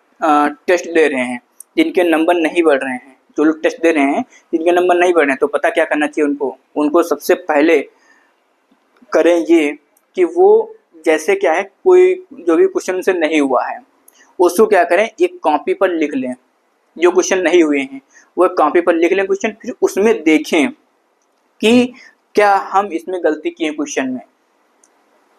टेस्ट दे रहे हैं जिनके नंबर नहीं बढ़ रहे हैं, जो लोग टेस्ट दे रहे हैं जिनके नंबर नहीं बढ़ रहे हैं, तो पता क्या करना चाहिए उनको सबसे पहले करें ये कि वो जैसे क्या है, कोई जो भी क्वेश्चन से नहीं हुआ है उसको क्या करें, एक कॉपी पर लिख लें। जो क्वेश्चन नहीं हुए हैं वो कॉपी पर लिख लें क्वेश्चन, फिर उसमें देखें कि क्या हम इसमें गलती किए हैं, क्वेश्चन में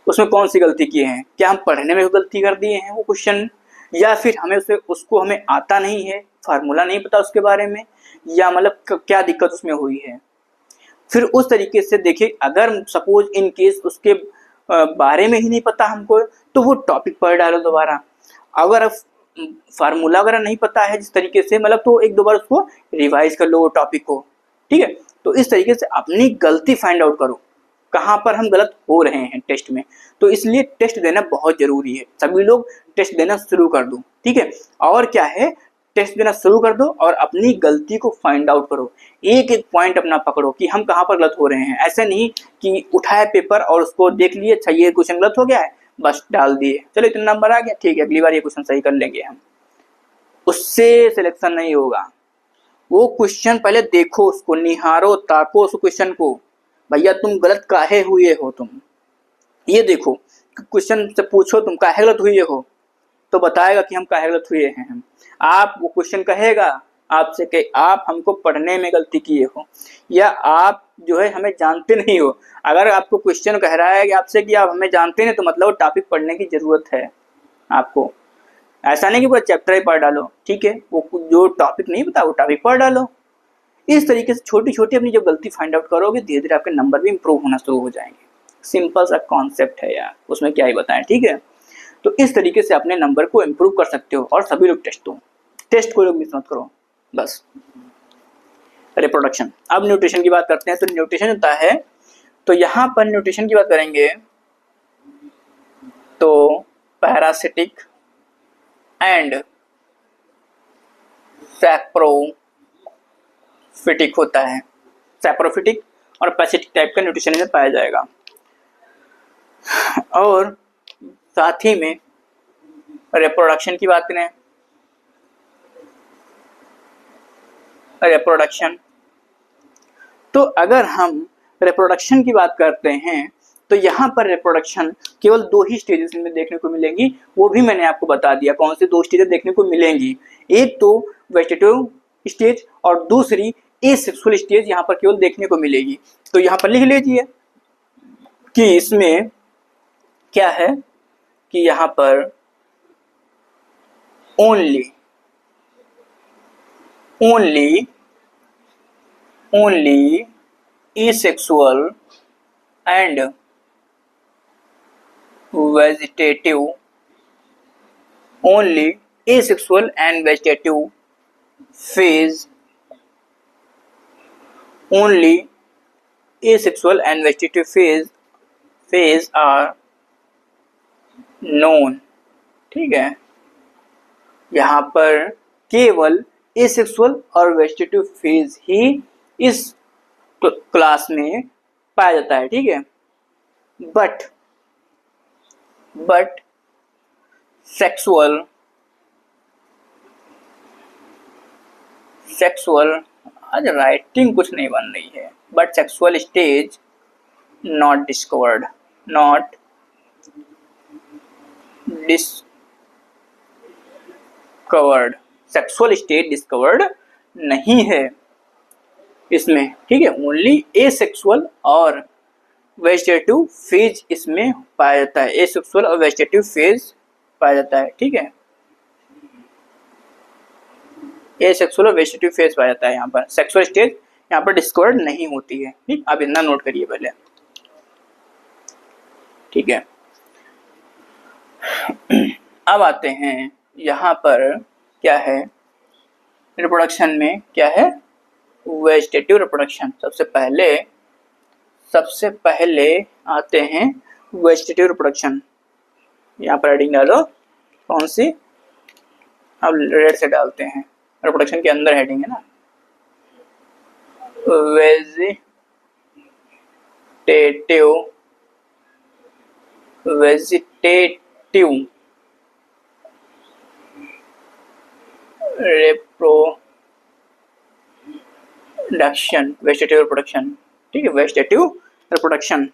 उसमें कौन सी गलती किए हैं, क्या हम पढ़ने में गलती कर दिए हैं वो क्वेश्चन, या फिर हमें आता नहीं है, फार्मूला नहीं पता उसके बारे में, या मतलब क्या दिक्कत उसमें हुई है। फिर उस तरीके से देखिए, अगर सपोज इन केस उसके बारे में ही नहीं पता हमको, तो वो टॉपिक पढ़ डालो दोबारा। अगर फार्मूला वगैरह नहीं पता है जिस तरीके से, मतलब तो एक दो बार उसको रिवाइज कर लो वो टॉपिक को, ठीक है। तो इस तरीके से अपनी गलती फाइंड आउट करो, कहाँ पर हम गलत हो रहे हैं टेस्ट में। तो इसलिए टेस्ट देना बहुत ज़रूरी है, सभी लोग टेस्ट देना शुरू कर दो, ठीक है। और क्या है, टेस्ट देना शुरू कर दो और अपनी गलती को फाइंड आउट करो, एक एक पॉइंट अपना पकड़ो कि हम कहाँ पर गलत हो रहे हैं। ऐसे नहीं कि उठाए पेपर और उसको देख लिए, अच्छा ये क्वेश्चन गलत हो गया है, बस डाल दिए, चलो इतना नंबर आ गया, ठीक है अगली बार ये क्वेश्चन सही कर लेंगे हम। उससे सिलेक्शन नहीं होगा। वो क्वेश्चन पहले देखो, उसको निहारो, ताको उस क्वेश्चन को, भैया तुम गलत काहे हुए हो, तुम ये देखो। क्वेश्चन से पूछो तुम काहे गलत हुए हो, तो बताएगा कि हम काहे गलत हुए हैं। आप वो क्वेश्चन कहेगा आपसे कि आप हमको पढ़ने में गलती किए हो, या आप जो है हमें जानते नहीं हो। अगर आपको क्वेश्चन कह रहा है कि आपसे कि आप हमें जानते नहीं, तो मतलब टॉपिक पढ़ने की ज़रूरत है आपको। ऐसा नहीं कि पूरा चैप्टर ही पढ़ डालो, ठीक है, वो जो टॉपिक नहीं पता वो टॉपिक पढ़ डालो। इस तरीके से छोटी छोटी अपनी जब गलती फाइंड आउट करोगे, धीरे धीरे आपके नंबर भी इंप्रूव होना शुरू हो जाएंगे। सिंपल सा कॉन्सेप्ट है यार, उसमें क्या ही बताएं, ठीक है। तो इस तरीके से अपने नंबर को इम्प्रूव कर सकते हो। और सभी लोग टेस्ट को लोग मिस मत करो, बस। रिप्रोडक्शन, अब न्यूट्रिशन की बात करते हैं। तो न्यूट्रिशन होता है, तो यहाँ पर न्यूट्रिशन की बात करेंगे तो पैरासिटिक एंड सैप्रोफिटिक होता है। सैप्रोफिटिक और पैरासिटिक टाइप का न्यूट्रिशन में पाया जाएगा। और साथ ही में रिप्रोडक्शन की बात करें, रिप्रोडक्शन, तो अगर हम रिप्रोडक्शन की बात करते हैं तो यहाँ पर रिप्रोडक्शन केवल दो ही स्टेजेस में देखने को मिलेंगी। वो भी मैंने आपको बता दिया कौन सी दो स्टेजेस देखने को मिलेंगी। एक तो वेजिटेटिव स्टेज और दूसरी एसेक्सुअल स्टेज यहाँ पर केवल देखने को मिलेगी। तो यहाँ पर लिख लीजिए कि इसमें क्या है कि यहाँ पर only asexual and vegetative, only asexual and vegetative phase, only asexual and vegetative phase are known. ठीक है, यहाँ पर केवल एसेक्सुअल और वेजिटेटिव फेज ही इस क्लास में पाया जाता है। ठीक है, बट सेक्सुअल आज राइटिंग कुछ नहीं बन रही है, but sexual stage not discovered sexual stage discovered नहीं है इसमें। ठीक है, ओनली एसेक्सुअल और वेजिटेटिव फेज इसमें पाया जाता है, एसेक्सुअल और वेजिटेटिव फेज पाया जाता है। ठीक है, एसेक्सुअल और वेजिटेटिव फेज पाया जाता है। यहाँ पर सेक्सुअल स्टेज यहाँ पर डिस्कवर्ड नहीं होती है। ठीक, आप इतना नोट करिए पहले। ठीक है, अब आते हैं यहाँ पर क्या है रिप्रोडक्शन में, क्या है वेजिटेटिव रिप्रोडक्शन। सबसे पहले आते हैं वेजिटेटिव रिप्रोडक्शन। यहाँ पर हेडिंग डालो, कौन सी, अब रेड से डालते हैं, रिप्रोडक्शन के अंदर हेडिंग है ना, वेजिटेटिव रिप्रोडक्शन। ठीक है, वेजिटेटिव रिप्रोडक्शन।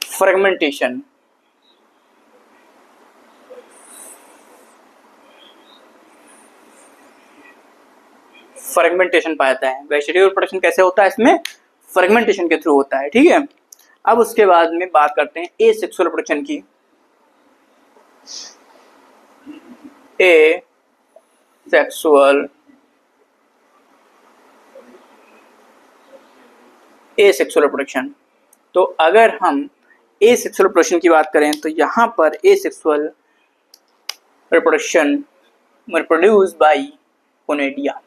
फ्रेगमेंटेशन, पाया जाता है। वेजिटेटिव रिप्रोडक्शन कैसे होता है, इसमें फ्रेगमेंटेशन के थ्रू होता है। ठीक है, अब उसके बाद में बात करते हैं एसेक्सुअल रिप्रोडक्शन की। Asexual reproduction. तो अगर हम एसेक्सुअल रिप्रोडक्शन की बात करें तो यहाँ पर asexual reproduction produce by conidia.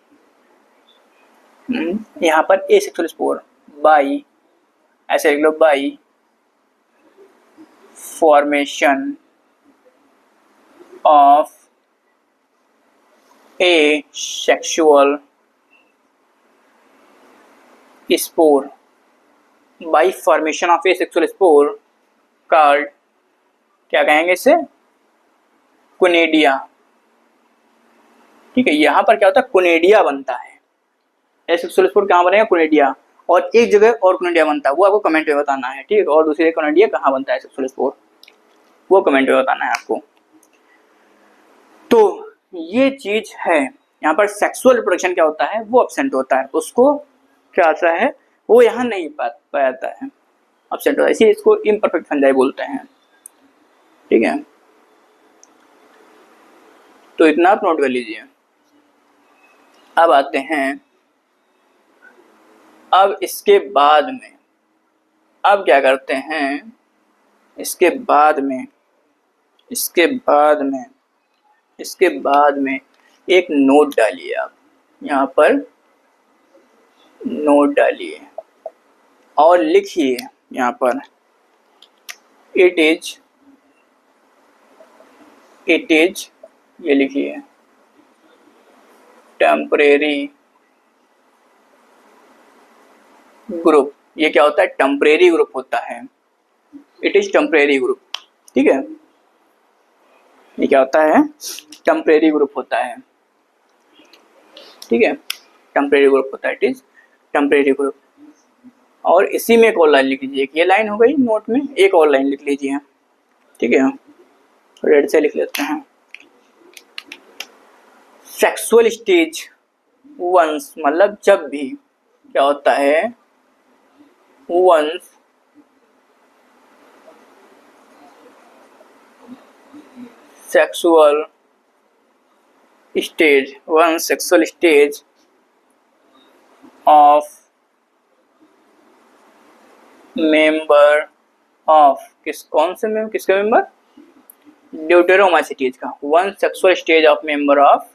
यहाँ पर एसेक्सुअल स्पोर बाय, ऐसे लिख लो, by formation of a sexual spore, by formation of a sexual spore called, क्या कहेंगे इसे, कोनेडिया। ठीक है, यहाँ पर क्या होता है, कोनेडिया बनता है। एसेक्सुअल स्पोर कहाँ बनेगा, कोनेडिया, और एक जगह और कोनेडिया बनता है, वो आपको कमेंट में बताना है। ठीक है, और दूसरी कोनेडिया कहाँ बनता है सेक्सुअल स्पोर, वो कमेंट में बताना है आपको। तो ये चीज है, यहाँ पर सेक्सुअल रिप्रोडक्शन क्या होता है, वो एब्सेंट होता है, उसको क्या आता है, वो यहाँ नहीं पाया जाता है, एब्सेंट होता है, इसी इसको इम्परफेक्ट फंजाई बोलते हैं। ठीक है, तो इतना आप नोट कर लीजिए। अब आते हैं, अब इसके बाद में, अब क्या करते हैं, इसके बाद में एक नोट डालिए। आप यहाँ पर नोट डालिए और लिखिए यहाँ पर, इट इज, ये लिखिए, टेम्परेरी ग्रुप। ये क्या होता है, टेम्परेरी ग्रुप होता है, इट इज टेम्परेरी ग्रुप। ठीक है, ये क्या होता है, टेम्परेरी ग्रुप होता है। ठीक है, टेम्परेरी ग्रुप होता है, इट इज टेम्परेरी ग्रुप। और इसी में एक और लाइन लिख लीजिए, ये लाइन हो गई नोट में, एक और लाइन लिख लीजिए। ठीक है, रेड से लिख लेते हैं, सेक्सुअल स्टेज वंस, मतलब जब भी, क्या होता है, once sexual stage of member of, किसके मेंबर, ड्यूटेरोमाइसीटीज का, one sexual stage of member of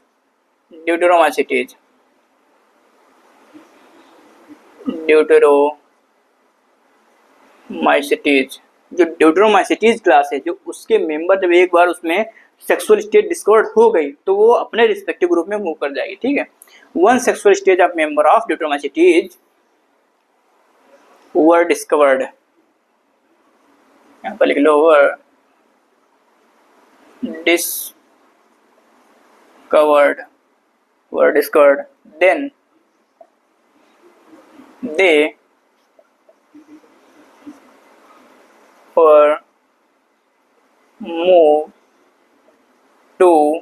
deuteromycetes, जो ड्यूटेरोमाइसीटीज क्लास है, जो उसके मेंबर जब एक बार उसमें सेक्सुअल स्टेज डिस्कवर्ड हो गई तो वो अपने रिस्पेक्टिव ग्रुप में मूव कर जाएगी। ठीक है, one sexual stage of member of deuteromycetes were discovered, यहाँ पर लिख लो were discovered, then they were moved to,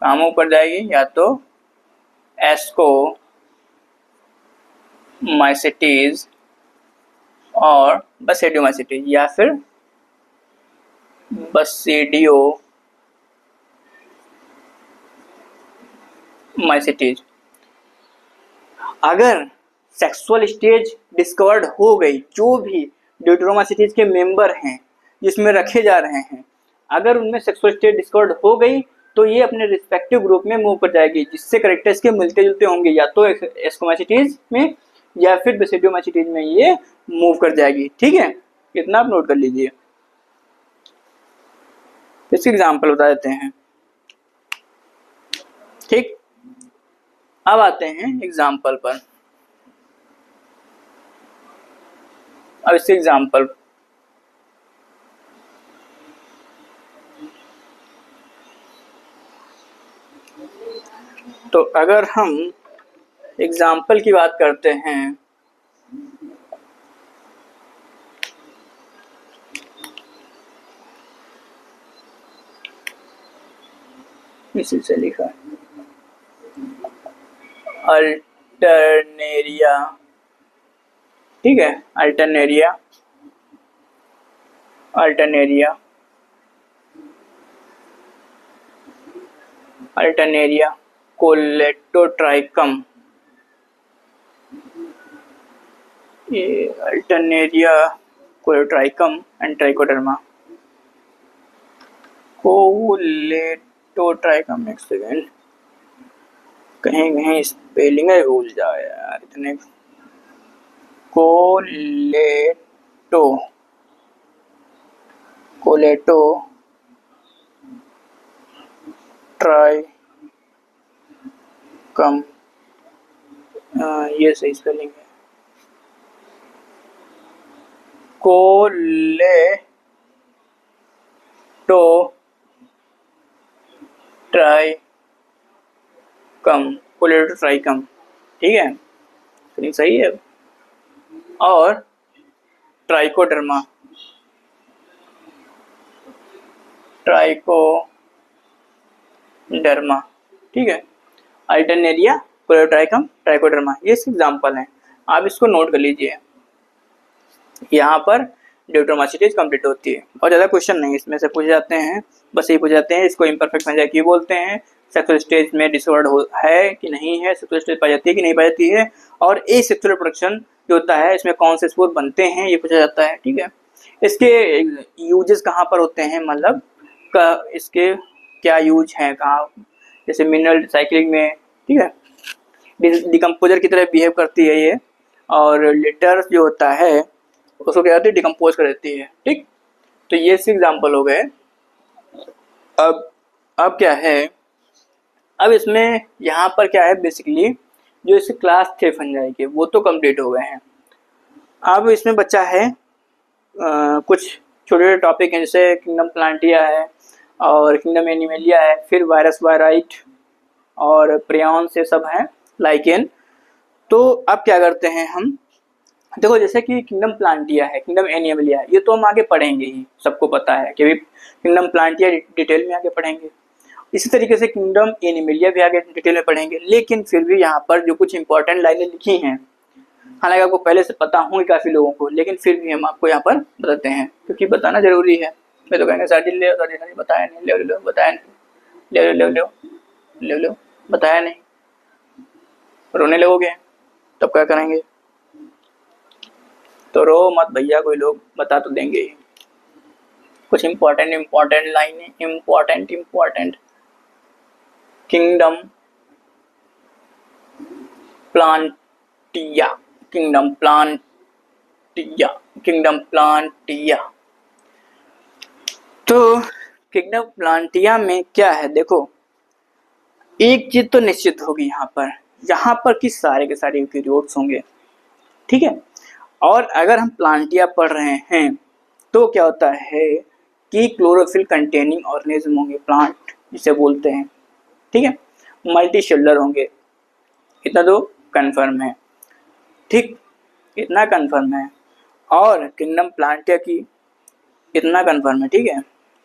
कहाँ मूव कर जाएगी, या तो एस्कोमाइसिटीज और बसेडियोमाइसिटीज या फिर बसेडियोमाइसिटीज। अगर सेक्सुअल स्टेज डिस्कवर्ड हो गई, जो भी ड्यूटेरोमाइसिटीज के मेंबर हैं जिसमें रखे जा रहे हैं, अगर उनमें सेक्सुअल स्टेज डिस्कवर्ड हो गई तो ये अपने रिस्पेक्टिव ग्रुप में मूव कर जाएगी, जिससे कैरेक्टर्स के मिलते जुलते होंगे, या तो एस्कोमाइसिटीज में या फिर बेसिडियोमाइसिटीज में ये मूव कर जाएगी। ठीक है, इतना आप नोट कर लीजिए। इसके एग्जाम्पल बता देते हैं। ठीक, अब आते हैं एग्जाम्पल पर। अब इसके एग्जाम्पल, तो अगर हम एग्जाम्पल की बात करते हैं, इसी से लिखा है अल्टरनेरिया। ठीक है, अल्टरनेरिया कोलेटोट्राइकम, ये Alternaria Colletotrichum and trichoderma. Colletotrichum, एक सेकेंड, कहीं स्पेलिंग है भूल जाए यार इतने। कोलेटो ट्राइकम, ये सही स्पेलिंग है। कोलेटो ट्राइकम, ठीक है, स्पेलिंग सही है। और ट्राइकोडर्मा, ठीक है। अल्टरनेरिया, कोलेटोट्राइकम, ट्राइकोडर्मा, ये एग्जाम्पल हैं, आप इसको नोट कर लीजिए। यहाँ पर ड्यूटेरोमाइसीटीज कंप्लीट होती है और ज़्यादा क्वेश्चन नहीं इसमें से पूछे जाते हैं, बस यही पूछे जाते हैं इसको इम्परफेक्ट मेंजर क्यों बोलते हैं, सेक्सुअल स्टेज में डिसऑर्डर है कि नहीं है, सेक्सुअल स्टेज पाई जाती है कि नहीं पाई जाती है, और ए सेक्सुअल रिप्रोडक्शन जो होता है इसमें कौन से स्पोर बनते हैं ये पूछा जाता है। ठीक है, इसके यूजेस कहाँ पर होते हैं, मतलब इसके क्या यूज हैं, कहाँ, जैसे मिनरल रिसाइकलिंग में, ठीक है, डिकम्पोजर की तरह बिहेव करती है ये, और लेटर जो होता है उसको क्या कहते हैं, डिकम्पोज कर देती है। ठीक, तो ये एग्जाम्पल हो गए। अब क्या है, अब इसमें यहाँ पर क्या है, बेसिकली जो इसके क्लास थे फंजाई के वो तो कंप्लीट हो गए हैं। अब इसमें बच्चा है कुछ छोटे छोटे टॉपिक हैं, जैसे किंगडम प्लांटिया है और किंगडम एनिमेलिया है, फिर वायरस वायराइट और प्रियॉन से सब हैं, लाइकेन। तो अब क्या करते हैं हम, देखो जैसे कि किंगडम प्लांटिया है, किंगडम एनिमेलिया है, ये तो हम आगे पढ़ेंगे ही, सबको पता है कि किंगडम प्लांटिया डिटेल में आगे पढ़ेंगे, इसी तरीके से किंगडम एनिमेलिया भी आगे डिटेल में पढ़ेंगे। लेकिन फिर भी यहाँ पर जो कुछ इंपॉर्टेंट लाइनें लिखी हैं, हालांकि आपको पहले से पता होंगी काफ़ी लोगों को, लेकिन फिर भी हम आपको यहाँ पर बताते हैं क्योंकि बताना जरूरी है। मैं तो कहेंगे सर जी ले बताया नहीं, ले बताया नहीं, ले बताया नहीं, रोने लगोगे तब क्या करेंगे, तो रो मत भैया, कोई लोग बता तो देंगे ही। कुछ इम्पोर्टेंट लाइनें, इम्पोर्टेंट किंगडम प्लांटिया, तो किंगडम प्लांटिया में क्या है, देखो एक चीज तो निश्चित होगी यहाँ पर कि सारे के सारे यूकेरियोट्स होंगे, ठीक है। और अगर हम प्लांटिया पढ़ रहे हैं तो क्या होता है कि क्लोरोफिल कंटेनिंग ऑर्गेनिज्म होंगे, प्लांट जिसे बोलते हैं, ठीक है। मल्टी सेलुलर होंगे, इतना तो कंफर्म है, ठीक, इतना कंफर्म है। और किंगडम प्लांटिया की इतना कंफर्म है, ठीक है।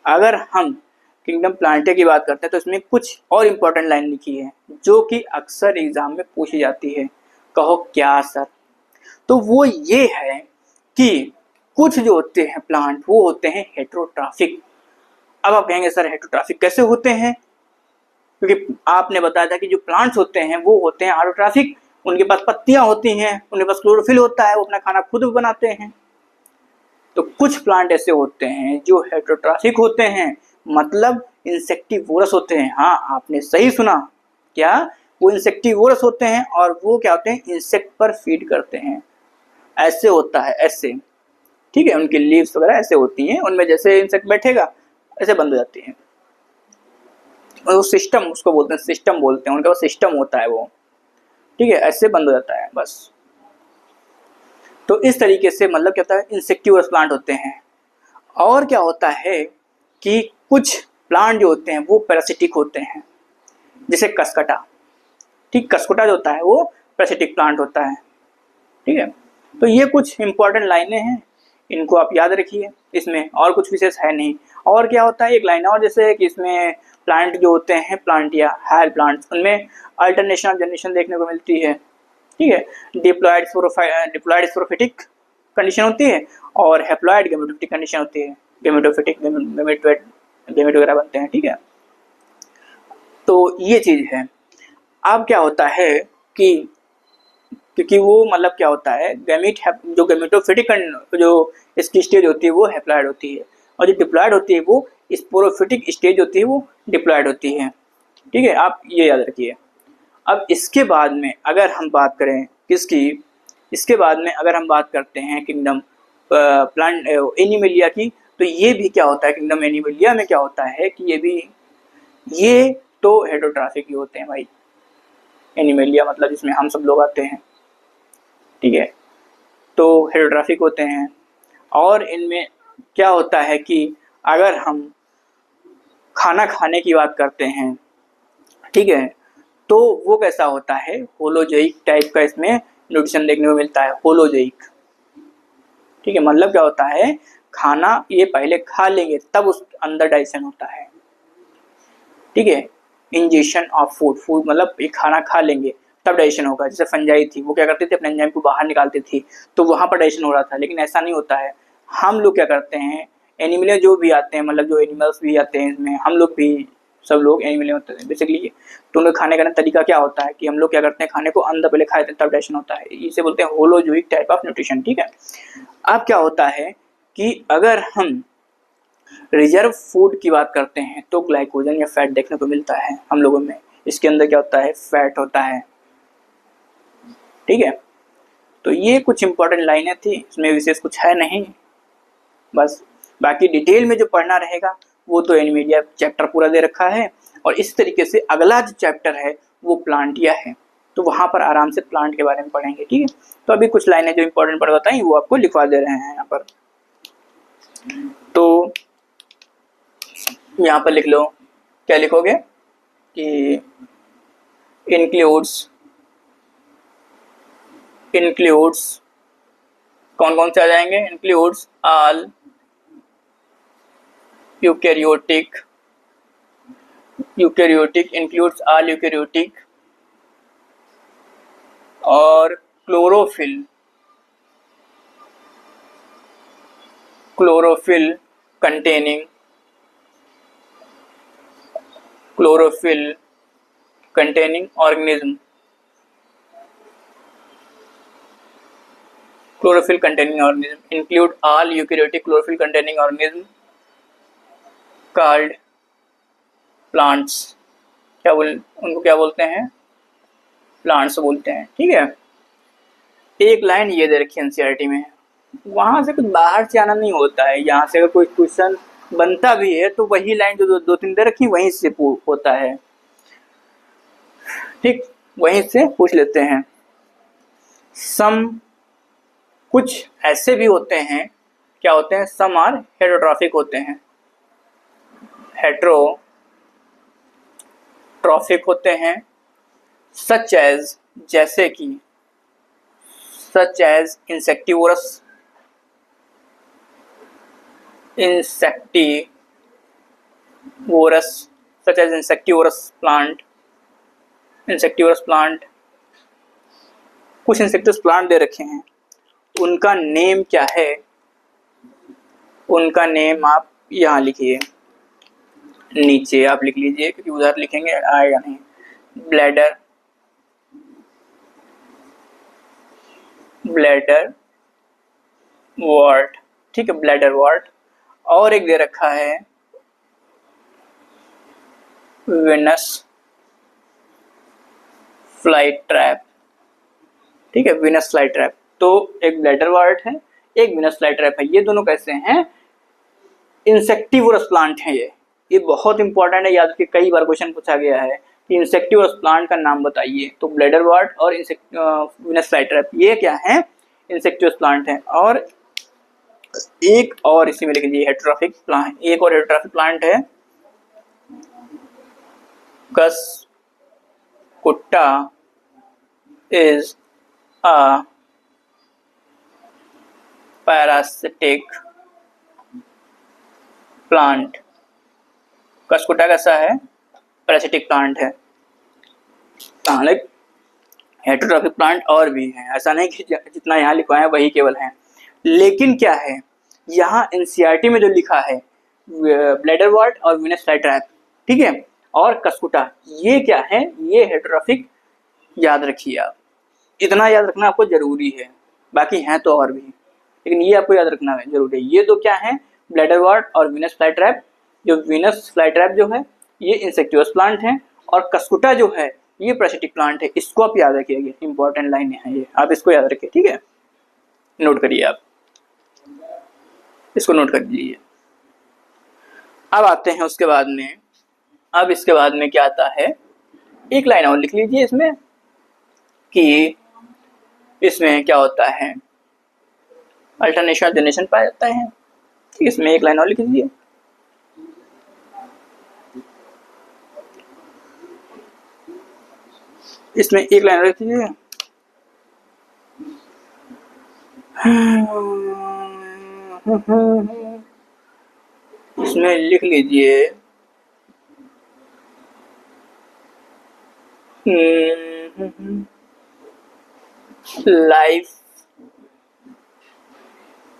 अगर हम किंगडम प्लांटिया की बात करते हैं तो इसमें कुछ और इम्पोर्टेंट लाइन लिखी है जो कि अक्सर एग्जाम में पूछी जाती है। कहो क्या सर? तो वो ये है कि कुछ जो होते हैं प्लांट वो होते हैं हेटेरोट्रॉफिक। अब आप कहेंगे सर हेटेरोट्रॉफिक कैसे होते हैं, क्योंकि आपने बताया था कि जो प्लांट्स होते हैं वो होते हैं ऑटोट्रॉफिक, उनके पास पत्तियां होती हैं, उनके पास क्लोरोफिल होता है, वो अपना खाना खुद बनाते हैं। तो कुछ प्लांट ऐसे होते हैं जो हेटेरोट्रॉफिक होते हैं, मतलब इंसेक्टिवोरस होते हैं। हाँ आपने सही सुना, क्या वो इंसेक्टिवोरस होते हैं और वो क्या होते हैं, इंसेक्ट पर फीड करते हैं। ऐसे होता है, ऐसे, ठीक है। उनकी लीव्स वगैरह ऐसे होती हैं, उनमें जैसे इंसेक्ट बैठेगा ऐसे बंद हो जाती हैं। और वो सिस्टम उसको बोलते हैं, सिस्टम बोलते हैं, उनका सिस्टम होता है वो, ठीक है, ऐसे बंद हो जाता है बस। तो इस तरीके से मतलब क्या होता है, इंसेक्टिवोरस प्लांट होते हैं। और क्या होता है कि कुछ प्लांट जो होते हैं वो पैरासिटिक होते हैं, जैसे कसकटा, ठीक, कसकटा जो होता है वो पैरासिटिक प्लांट होता है, ठीक है। तो ये कुछ इंपॉर्टेंट लाइनें हैं, इनको आप याद रखिए, इसमें और कुछ विशेष है नहीं। और क्या होता है, एक लाइन और जैसे कि इसमें प्लांट जो होते हैं प्लांटिया हायर प्लांट्स, उनमें अल्टरनेशन ऑफ जनरेशन देखने को मिलती है, ठीक है। डिप्लॉयड स्पोरोफिटिक कंडीशन होती है और हैप्लॉयड गैमेटोफिटिक कंडीशन होती है। गैमेटोफिटिक गैमेट वगैरह बनते हैं, ठीक है। तो ये चीज है। अब क्या होता है कि क्योंकि वो मतलब क्या होता है, गैमेट जो गैमेटोफिटिक जो इसकी स्टेज होती है वो हैप्लॉयड होती है, और जो डिप्लॉयड होती है वो स्पोरोफिटिक स्टेज होती है, वो डिप्लॉयड होती है, ठीक है। आप ये याद रखिए। अब इसके बाद में अगर हम बात करें किसकी, इसके बाद में अगर हम बात करते हैं किंगडम प्लांट एनिमेलिया की, तो ये भी क्या होता है, किंगडम एनिमेलिया में क्या होता है कि ये तो हेटेरोट्रॉफिक ही होते हैं भाई। एनिमेलिया मतलब जिसमें हम सब लोग आते हैं, ठीक है, तो हेटेरोट्रॉफिक होते हैं। और इनमें क्या होता है कि अगर हम खाना खाने की बात करते हैं, ठीक है, तो वो कैसा होता है, होलोजोइक टाइप का इसमें न्यूट्रिशन देखने को मिलता है, होलोजोइक, ठीक है। मतलब क्या होता है, खाना ये पहले खा लेंगे तब उस अंदर डाइजेशन होता है, ठीक है। इंजेक्शन ऑफ फूड, फूड मतलब ये खाना खा लेंगे तब डाइजेशन होगा। जैसे फंजाई थी, वो क्या करती थी, अपने एंजाइम को बाहर निकालती थी, तो वहां पर डाइजेशन हो रहा था, लेकिन ऐसा नहीं होता है। हम लोग क्या करते हैं, एनिमल जो भी आते हैं, मतलब जो एनिमल्स भी आते हैं इसमें, हम लोग भी सब लोग एनिमल होते हैं बेसिकली। तो उनका खाने का तरीका क्या होता है कि हम लोग क्या करते हैं, खाने को अंदर पहले खाते हैं तब डाइजेशन होता है, इसे बोलते हैं होलोजोइक टाइप ऑफ न्यूट्रिशन, ठीक है। अब क्या होता है कि अगर हम रिजर्व फूड की बात करते हैं तो ग्लाइकोजन या फैट देखने को मिलता है हम लोगों में। इसके अंदर क्या होता है, फैट होता है, ठीक है। तो ये कुछ इंपॉर्टेंट लाइनें थी, इसमें विशेष कुछ है नहीं, बस बाकी डिटेल में जो पढ़ना रहेगा वो तो एनिमेलिया चैप्टर पूरा दे रखा है। और इस तरीके से अगला जो चैप्टर है वो प्लांटिया है, तो वहां पर आराम से प्लांट के बारे में पढ़ेंगे, ठीक है। तो अभी कुछ लाइनें जो इंपॉर्टेंट पढ़ बताई वो आपको लिखवा दे रहे हैं यहाँ पर। तो यहाँ पर लिख लो, क्या लिखोगे कि इंक्लूड्स कौन कौन से आ जाएंगे, includes all eukaryotic includes all eukaryotic और chlorophyll containing organism, chlorophyll containing organism include all eukaryotic chlorophyll containing organism called plants। उनको क्या बोलते हैं, प्लांट्स बोलते हैं, ठीक है। एक लाइन ये दे रखी है एनसीईआरटी में, वहां से कुछ बाहर से आना नहीं होता है। यहाँ से अगर कोई क्वेश्चन बनता भी है तो वही लाइन जो दो तीन दे रखी वहीं से होता है। ठीक, वहीं से पूछ लेते हैं। सम कुछ ऐसे भी होते हैं, क्या होते हैं, सम आर हेटेरोट्रॉफिक होते हैं, हेटेरोट्रॉफिक होते हैं, सच एज जैसे कि, such as insectivorous, insectivorous, such as insectivorous plant, insectivorous plant, कुछ इंसेक्टिवोरस प्लांट दे रखे हैं, उनका नेम क्या है, उनका नेम आप यहाँ लिखिए, नीचे आप लिख लीजिए क्योंकि उधर लिखेंगे आएगा नहीं। ब्लैडर, ब्लैडर वॉर्ट, ठीक है, ब्लैडर वॉर्ट। और एक दे रखा है विनस फ्लाई ट्रैप, ठीक है, विनस फ्लाई ट्रैप। तो एक ब्लैडर वॉर्ट है, एक विनस फ्लाई ट्रैप है। ये दोनों कैसे हैं, इंसेक्टिवोरस प्लांट है। ये बहुत इंपॉर्टेंट है, याद रखिए, कई बार क्वेश्चन पूछा गया है कि इंसेक्टिवोरस प्लांट का नाम बताइए। तो ब्लैडर वॉर्ट और विनस फ्लाई ट्रैप ये क्या है, इंसेक्टिवोरस प्लांट है। और एक और इसी में लिख लीजिए हेटेरोट्रॉफिक प्लांट, एक और हेटेरोट्रॉफिक प्लांट है Cuscuta is a parasitic plant. Cuscuta कैसा है, पैरासिटिक प्लांट है। लाइक हेटेरोट्रॉफिक प्लांट और भी हैं, ऐसा नहीं कि जितना यहाँ लिखा है वही केवल है। लेकिन क्या है, यहाँ एनसीईआरटी में जो लिखा है ब्लैडर वॉर्ट और विनस फ्लाई ट्रैप, ठीक है, और कस्कुटा, ये क्या है, ये हेटेरोट्रॉफिक, याद रखिए आप, इतना याद रखना आपको जरूरी है। बाकी हैं तो और भी, लेकिन ये आपको याद रखना है जरूरी है। ये दो क्या है, ब्लैडर वॉर्ट और विनस फ्लाई ट्रैप। जो विनस फ्लाई ट्रैप जो है ये इंसेक्टिवस प्लांट है, और कस्कुटा जो है ये पैरासिटिक प्लांट है। इसको आप याद रखिएगा, इंपॉर्टेंट लाइन है ये, आप इसको याद रखिए, ठीक है, नोट करिए, आप इसको नोट कर लीजिए। अब आते हैं उसके बाद में, अब इसके बाद में क्या आता है, एक लाइन और लिख लीजिए इसमें कि इसमें क्या होता है, अल्टरनेशन जनरेशन पाया जाता है। ठीक, इसमें एक लाइन और लिख लीजिए। इसमें एक लाइन और लिख लीजिए। इसमें लिख लीजिए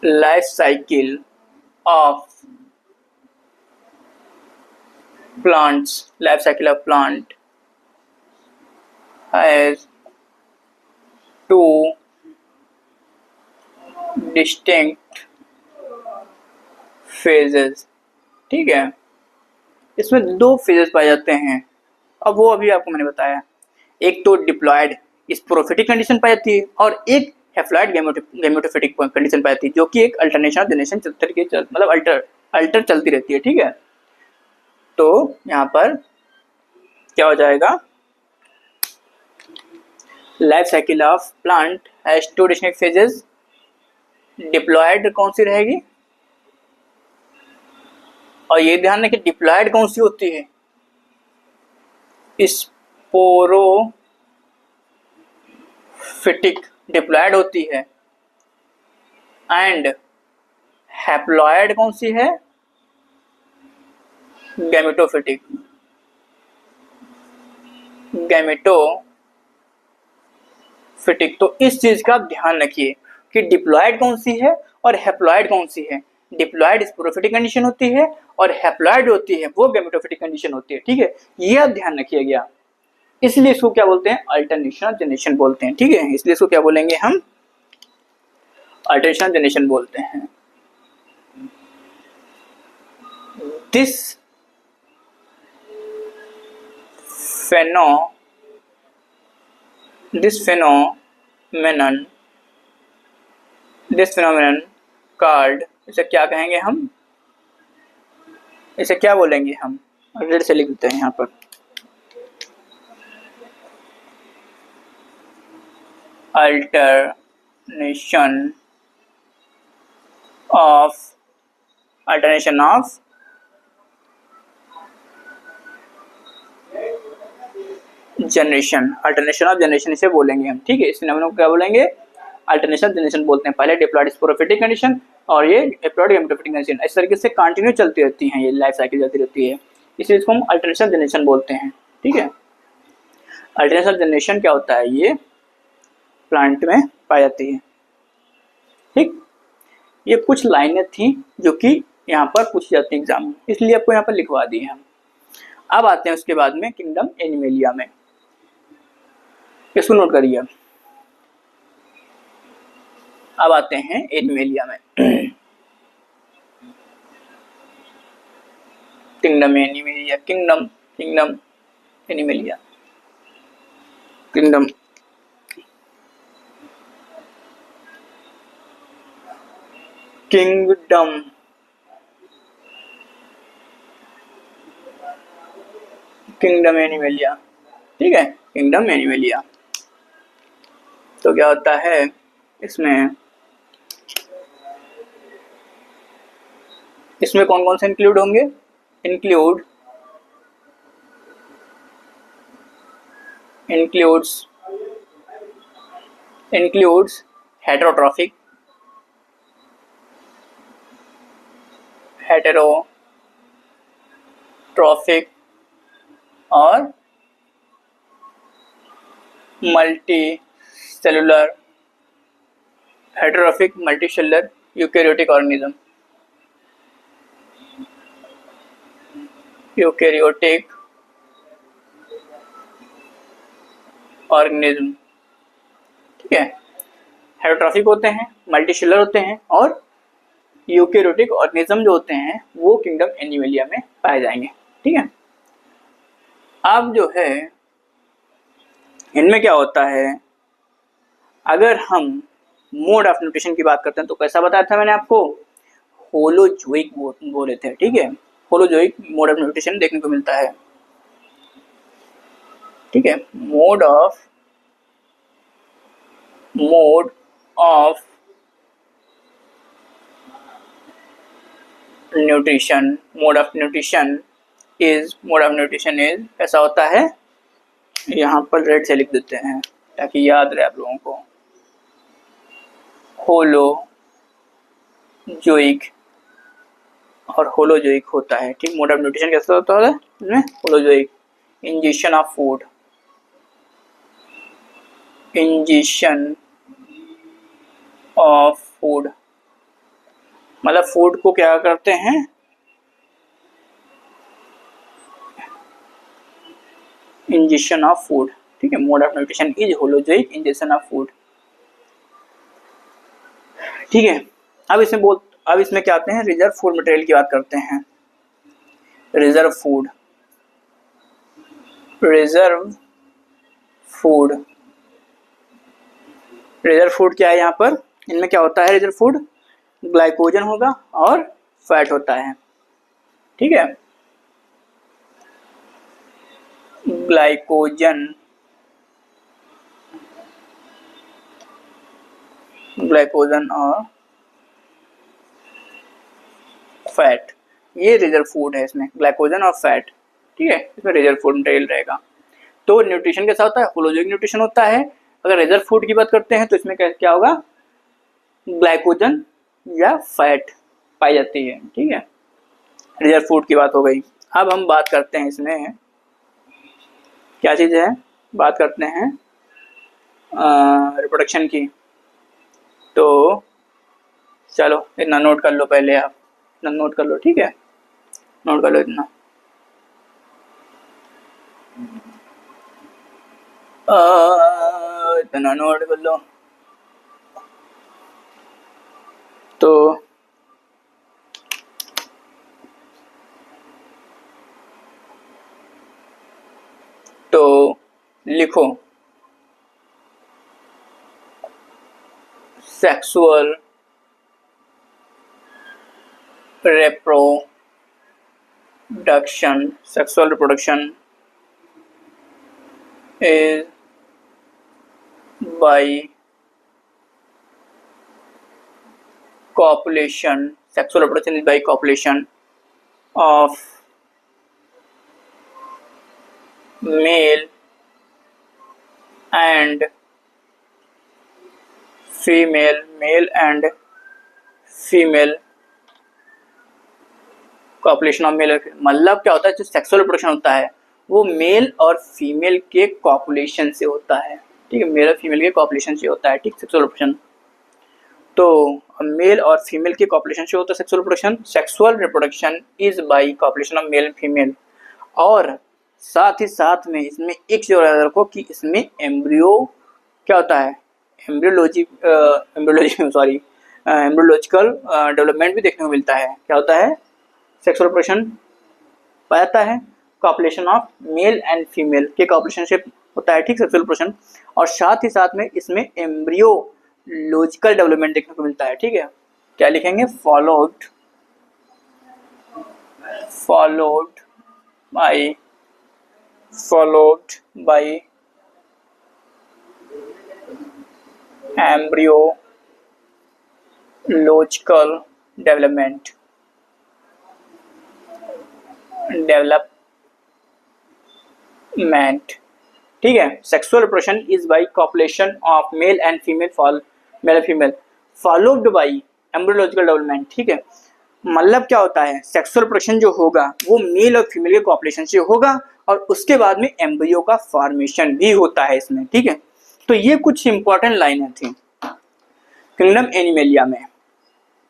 life cycle of plants, life cycle of plant has two distinct phases. ठीक है, इसमें दो फेजेस पाए जाते हैं। अब वो अभी आपको मैंने बताया, एक तो डिप्लॉयड स्पोरोफिटिक कंडीशन पाई जाती है, और एक हैप्लॉयड गैमेटोफिटिक कंडीशन पाई जाती है, जो कि एक अल्टरनेशन जनरेशन चलते मतलब अल्टर चलती रहती है। ठीक है, तो यहाँ पर क्या हो जाएगा, life cycle of plant has two distinct phases. Diploid कौन सी रहेगी, और ये ध्यान रखें डिप्लॉयड कौन सी होती है, स्पोरोफिटिक डिप्लॉयड होती है, एंड हैप्लॉयड कौन सी है, गैमेटोफिटिक। गैमेटोफिटिक, तो इस चीज का ध्यान रखिए कि डिप्लॉयड कौन सी है और हैप्लॉयड कौन सी है। डिप्लॉयड स्पोरोफिटिक कंडीशन होती है, और हैप्लॉयड होती है वो गैमेटोफिटिक कंडीशन होती है। ठीक है, ये आप ध्यान रखिएगा, इसलिए इसको क्या बोलते हैं, अल्टरनेशन जनरेशन बोलते हैं। ठीक है, इसलिए इसको क्या बोलेंगे हम, अल्टरनेशन जनरेशन बोलते हैं। दिस phenomenon called, इसे क्या कहेंगे हम, इसे क्या बोलेंगे हम, रेड से लिख देते हैं यहाँ पर, alternation of alternation of generation, alternation of generation इसे बोलेंगे हम, ठीक है। इस फिनोमेनन को क्या बोलेंगे, अल्टरनेशन जनरेशन बोलते हैं। पहले डिप्लॉयड स्पोरोफिटिक कंडीशन और ये डिप्लॉयड गेमेटोफिटिक कंडीशन, इस तरीके से कंटिन्यू चलती रहती हैं, ये लाइफ साइकिल चलती रहती है, इसलिए इसको हम अल्टरनेशन जनरेशन बोलते हैं, ठीक है। अल्टरनेशन जनरेशन क्या होता है, ये प्लांट में पाई जाती है, ठीक। ये कुछ लाइनें थी जो कि यहाँ पर पूछी जाती है एग्जाम में, इसलिए आपको यहाँ पर लिखवा दी है हम। अब आते हैं उसके बाद में किंगडम एनिमेलिया में, इसको नोट करिए। अब आते हैं एनिमेलिया में। Kingdom animalia, kingdom kingdom animalia, kingdom kingdom kingdom animalia, ठीक है, किंगडम एनिमेलिया। तो क्या होता है इसमें, इसमें कौन कौन से इंक्लूड होंगे, इंक्लूड्स हेटेरोट्रॉफिक और multi cellular, heterotrophic multi cellular eukaryotic organism, eukaryotic organism, ठीक है। हेटेरोट्रॉफिक होते हैं, मल्टी सेलुलर होते हैं और यूकैरियोटिक ऑर्गेनिज्म जो होते हैं वो किंगडम एनिमेलिया में पाए जाएंगे, ठीक है। अब जो है इनमें क्या होता है, अगर हम मोड ऑफ न्यूट्रिशन की बात करते हैं तो कैसा बताया था मैंने आपको, होलोजोइक बोले थे, ठीक है। होलोजोइक मोड ऑफ न्यूट्रिशन देखने को मिलता है, ठीक है। मोड ऑफ न्यूट्रिशन इज ऐसा होता है, यहाँ पर रेड से लिख देते हैं ताकि याद रहे आप लोगों को, होलोजोइक और होलोजोइक होता है, ठीक। मोड ऑफ न्यूट्रिशन कैसा होता है इसमें, होलोजोइक, इंजेक्शन ऑफ फूड, मतलब फूड को क्या करते हैं, इंजेक्शन ऑफ फूड, ठीक है। Mode of nutrition is holozoic injection of food, ठीक है। अब इसमें क्या आते हैं, रिजर्व फूड मटेरियल की बात करते हैं। रिजर्व फूड क्या है यहाँ पर, इनमें क्या होता है, रिजर्व फूड ग्लाइकोजन होगा और फैट होता है, ठीक है। ग्लाइकोजन और फैट, ये रिजर्व फूड है, इसमें ग्लाइकोजन और फैट, ठीक है। इसमें रिजर्व फूड मटेरियल रहेगा। तो न्यूट्रिशन कैसा होता है, होलोजोइक न्यूट्रिशन होता है। अगर रिजर्व फूड की बात करते हैं तो इसमें क्या होगा, ग्लाइकोजन या फैट पाई जाती है, ठीक है। रिजर्व फूड की बात हो गई। अब हम बात करते हैं इसमें क्या चीज़ है, बात करते हैं रिप्रोडक्शन की। तो चलो इतना नोट कर लो पहले, आप इतना नोट कर लो, ठीक है, नोट कर लो इतना। इतना नोट कर लो। तो लिखो, sexual sexual reproduction is by copulation. Sexual reproduction is by copulation of male and female, male and female, copulation of male. मतलब क्या होता है, जो सेक्सुअल रिप्रोडक्शन होता है वो मेल और फीमेल के कॉपुलेशन से होता है, ठीक है, मेल और फीमेल के कॉपुलेशन से होता है, ठीक, सेक्सुअल रिप्रोडक्शन। तो मेल और फीमेल के कॉपुलेशन से होता है sexual reproduction. Sexual reproduction is by copulation of male and female, और साथ ही साथ में इसमें एक चीज और याद रखो कि इसमें एम्ब्रियो क्या होता है, एम्ब्रियोलॉजिकल डेवलपमेंट भी देखने को मिलता है। क्या होता है, सेक्सुअल रिप्रोडक्शन पाया जाता है copulation of male and female के कॉपुलेशन से होता है, ठीक, सेक्सुअल रिप्रोडक्शन, और साथ ही साथ में इसमें एम्ब्रियोलॉजिकल डेवलपमेंट देखने को मिलता है, ठीक है। क्या लिखेंगे, फॉलोड बाय एम्ब्रियोलॉजिकल डेवलपमेंट, ठीक है। Sexual reproduction is by copulation of male and female, followed by embryological development, ठीक है। मतलब क्या होता है, सेक्सुअल रिप्रोडक्शन जो होगा वो मेल और फीमेल के कॉपुलेशन से होगा, और उसके बाद में एम्ब्रियो का फॉर्मेशन भी होता है इसमें, ठीक है। तो ये कुछ इंपॉर्टेंट लाइनें थी किंगडम एनिमलिया में,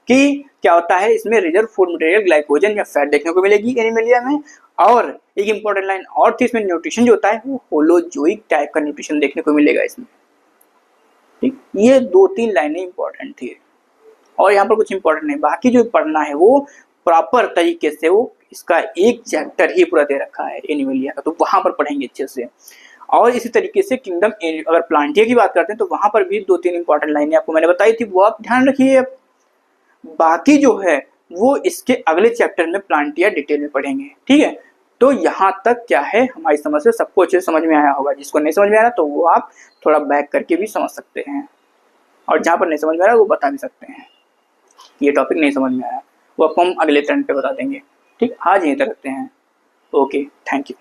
कि क्या होता है, इसमें रिजर्व फूड मटेरियल ग्लाइकोजन या फैट देखने को मिलेगी एनिमलिया में, और एक इंपॉर्टेंट लाइन और थी इसमें, न्यूट्रिशन जो होता है वो होलोजोइक टाइप का न्यूट्रिशन देखने को मिलेगा इसमें, ठीक। ये 2-3 लाइनें इंपॉर्टेंट थी, और यहाँ पर कुछ इंपॉर्टेंट नहीं, बाकी जो पढ़ना है वो प्रॉपर तरीके से, वो इसका एक चैप्टर ही पूरा दे रखा है एनिमलिया का, तो वहां पर पढ़ेंगे अच्छे से। और इसी तरीके से किंगडम, अगर प्लांटिया की बात करते हैं तो वहां पर भी 2-3 इंपॉर्टेंट लाइनें आपको मैंने बताई थी, वो आप ध्यान रखिए। बाकी जो है वो इसके अगले चैप्टर में प्लांटिया डिटेल में पढ़ेंगे, ठीक है। तो यहाँ तक क्या है, हमारी समझ से सबको अच्छे से समझ में आया होगा। जिसको नहीं समझ में आ रहा तो वो आप थोड़ा बैक करके भी समझ सकते हैं, और जहाँ पर नहीं समझ में आ रहा वो बता भी सकते हैं, ये टॉपिक नहीं समझ में आया वो आपको हम अगले टर्न पे बता देंगे, ठीक। आज यहीं तक रखते हैं, ओके, थैंक यू।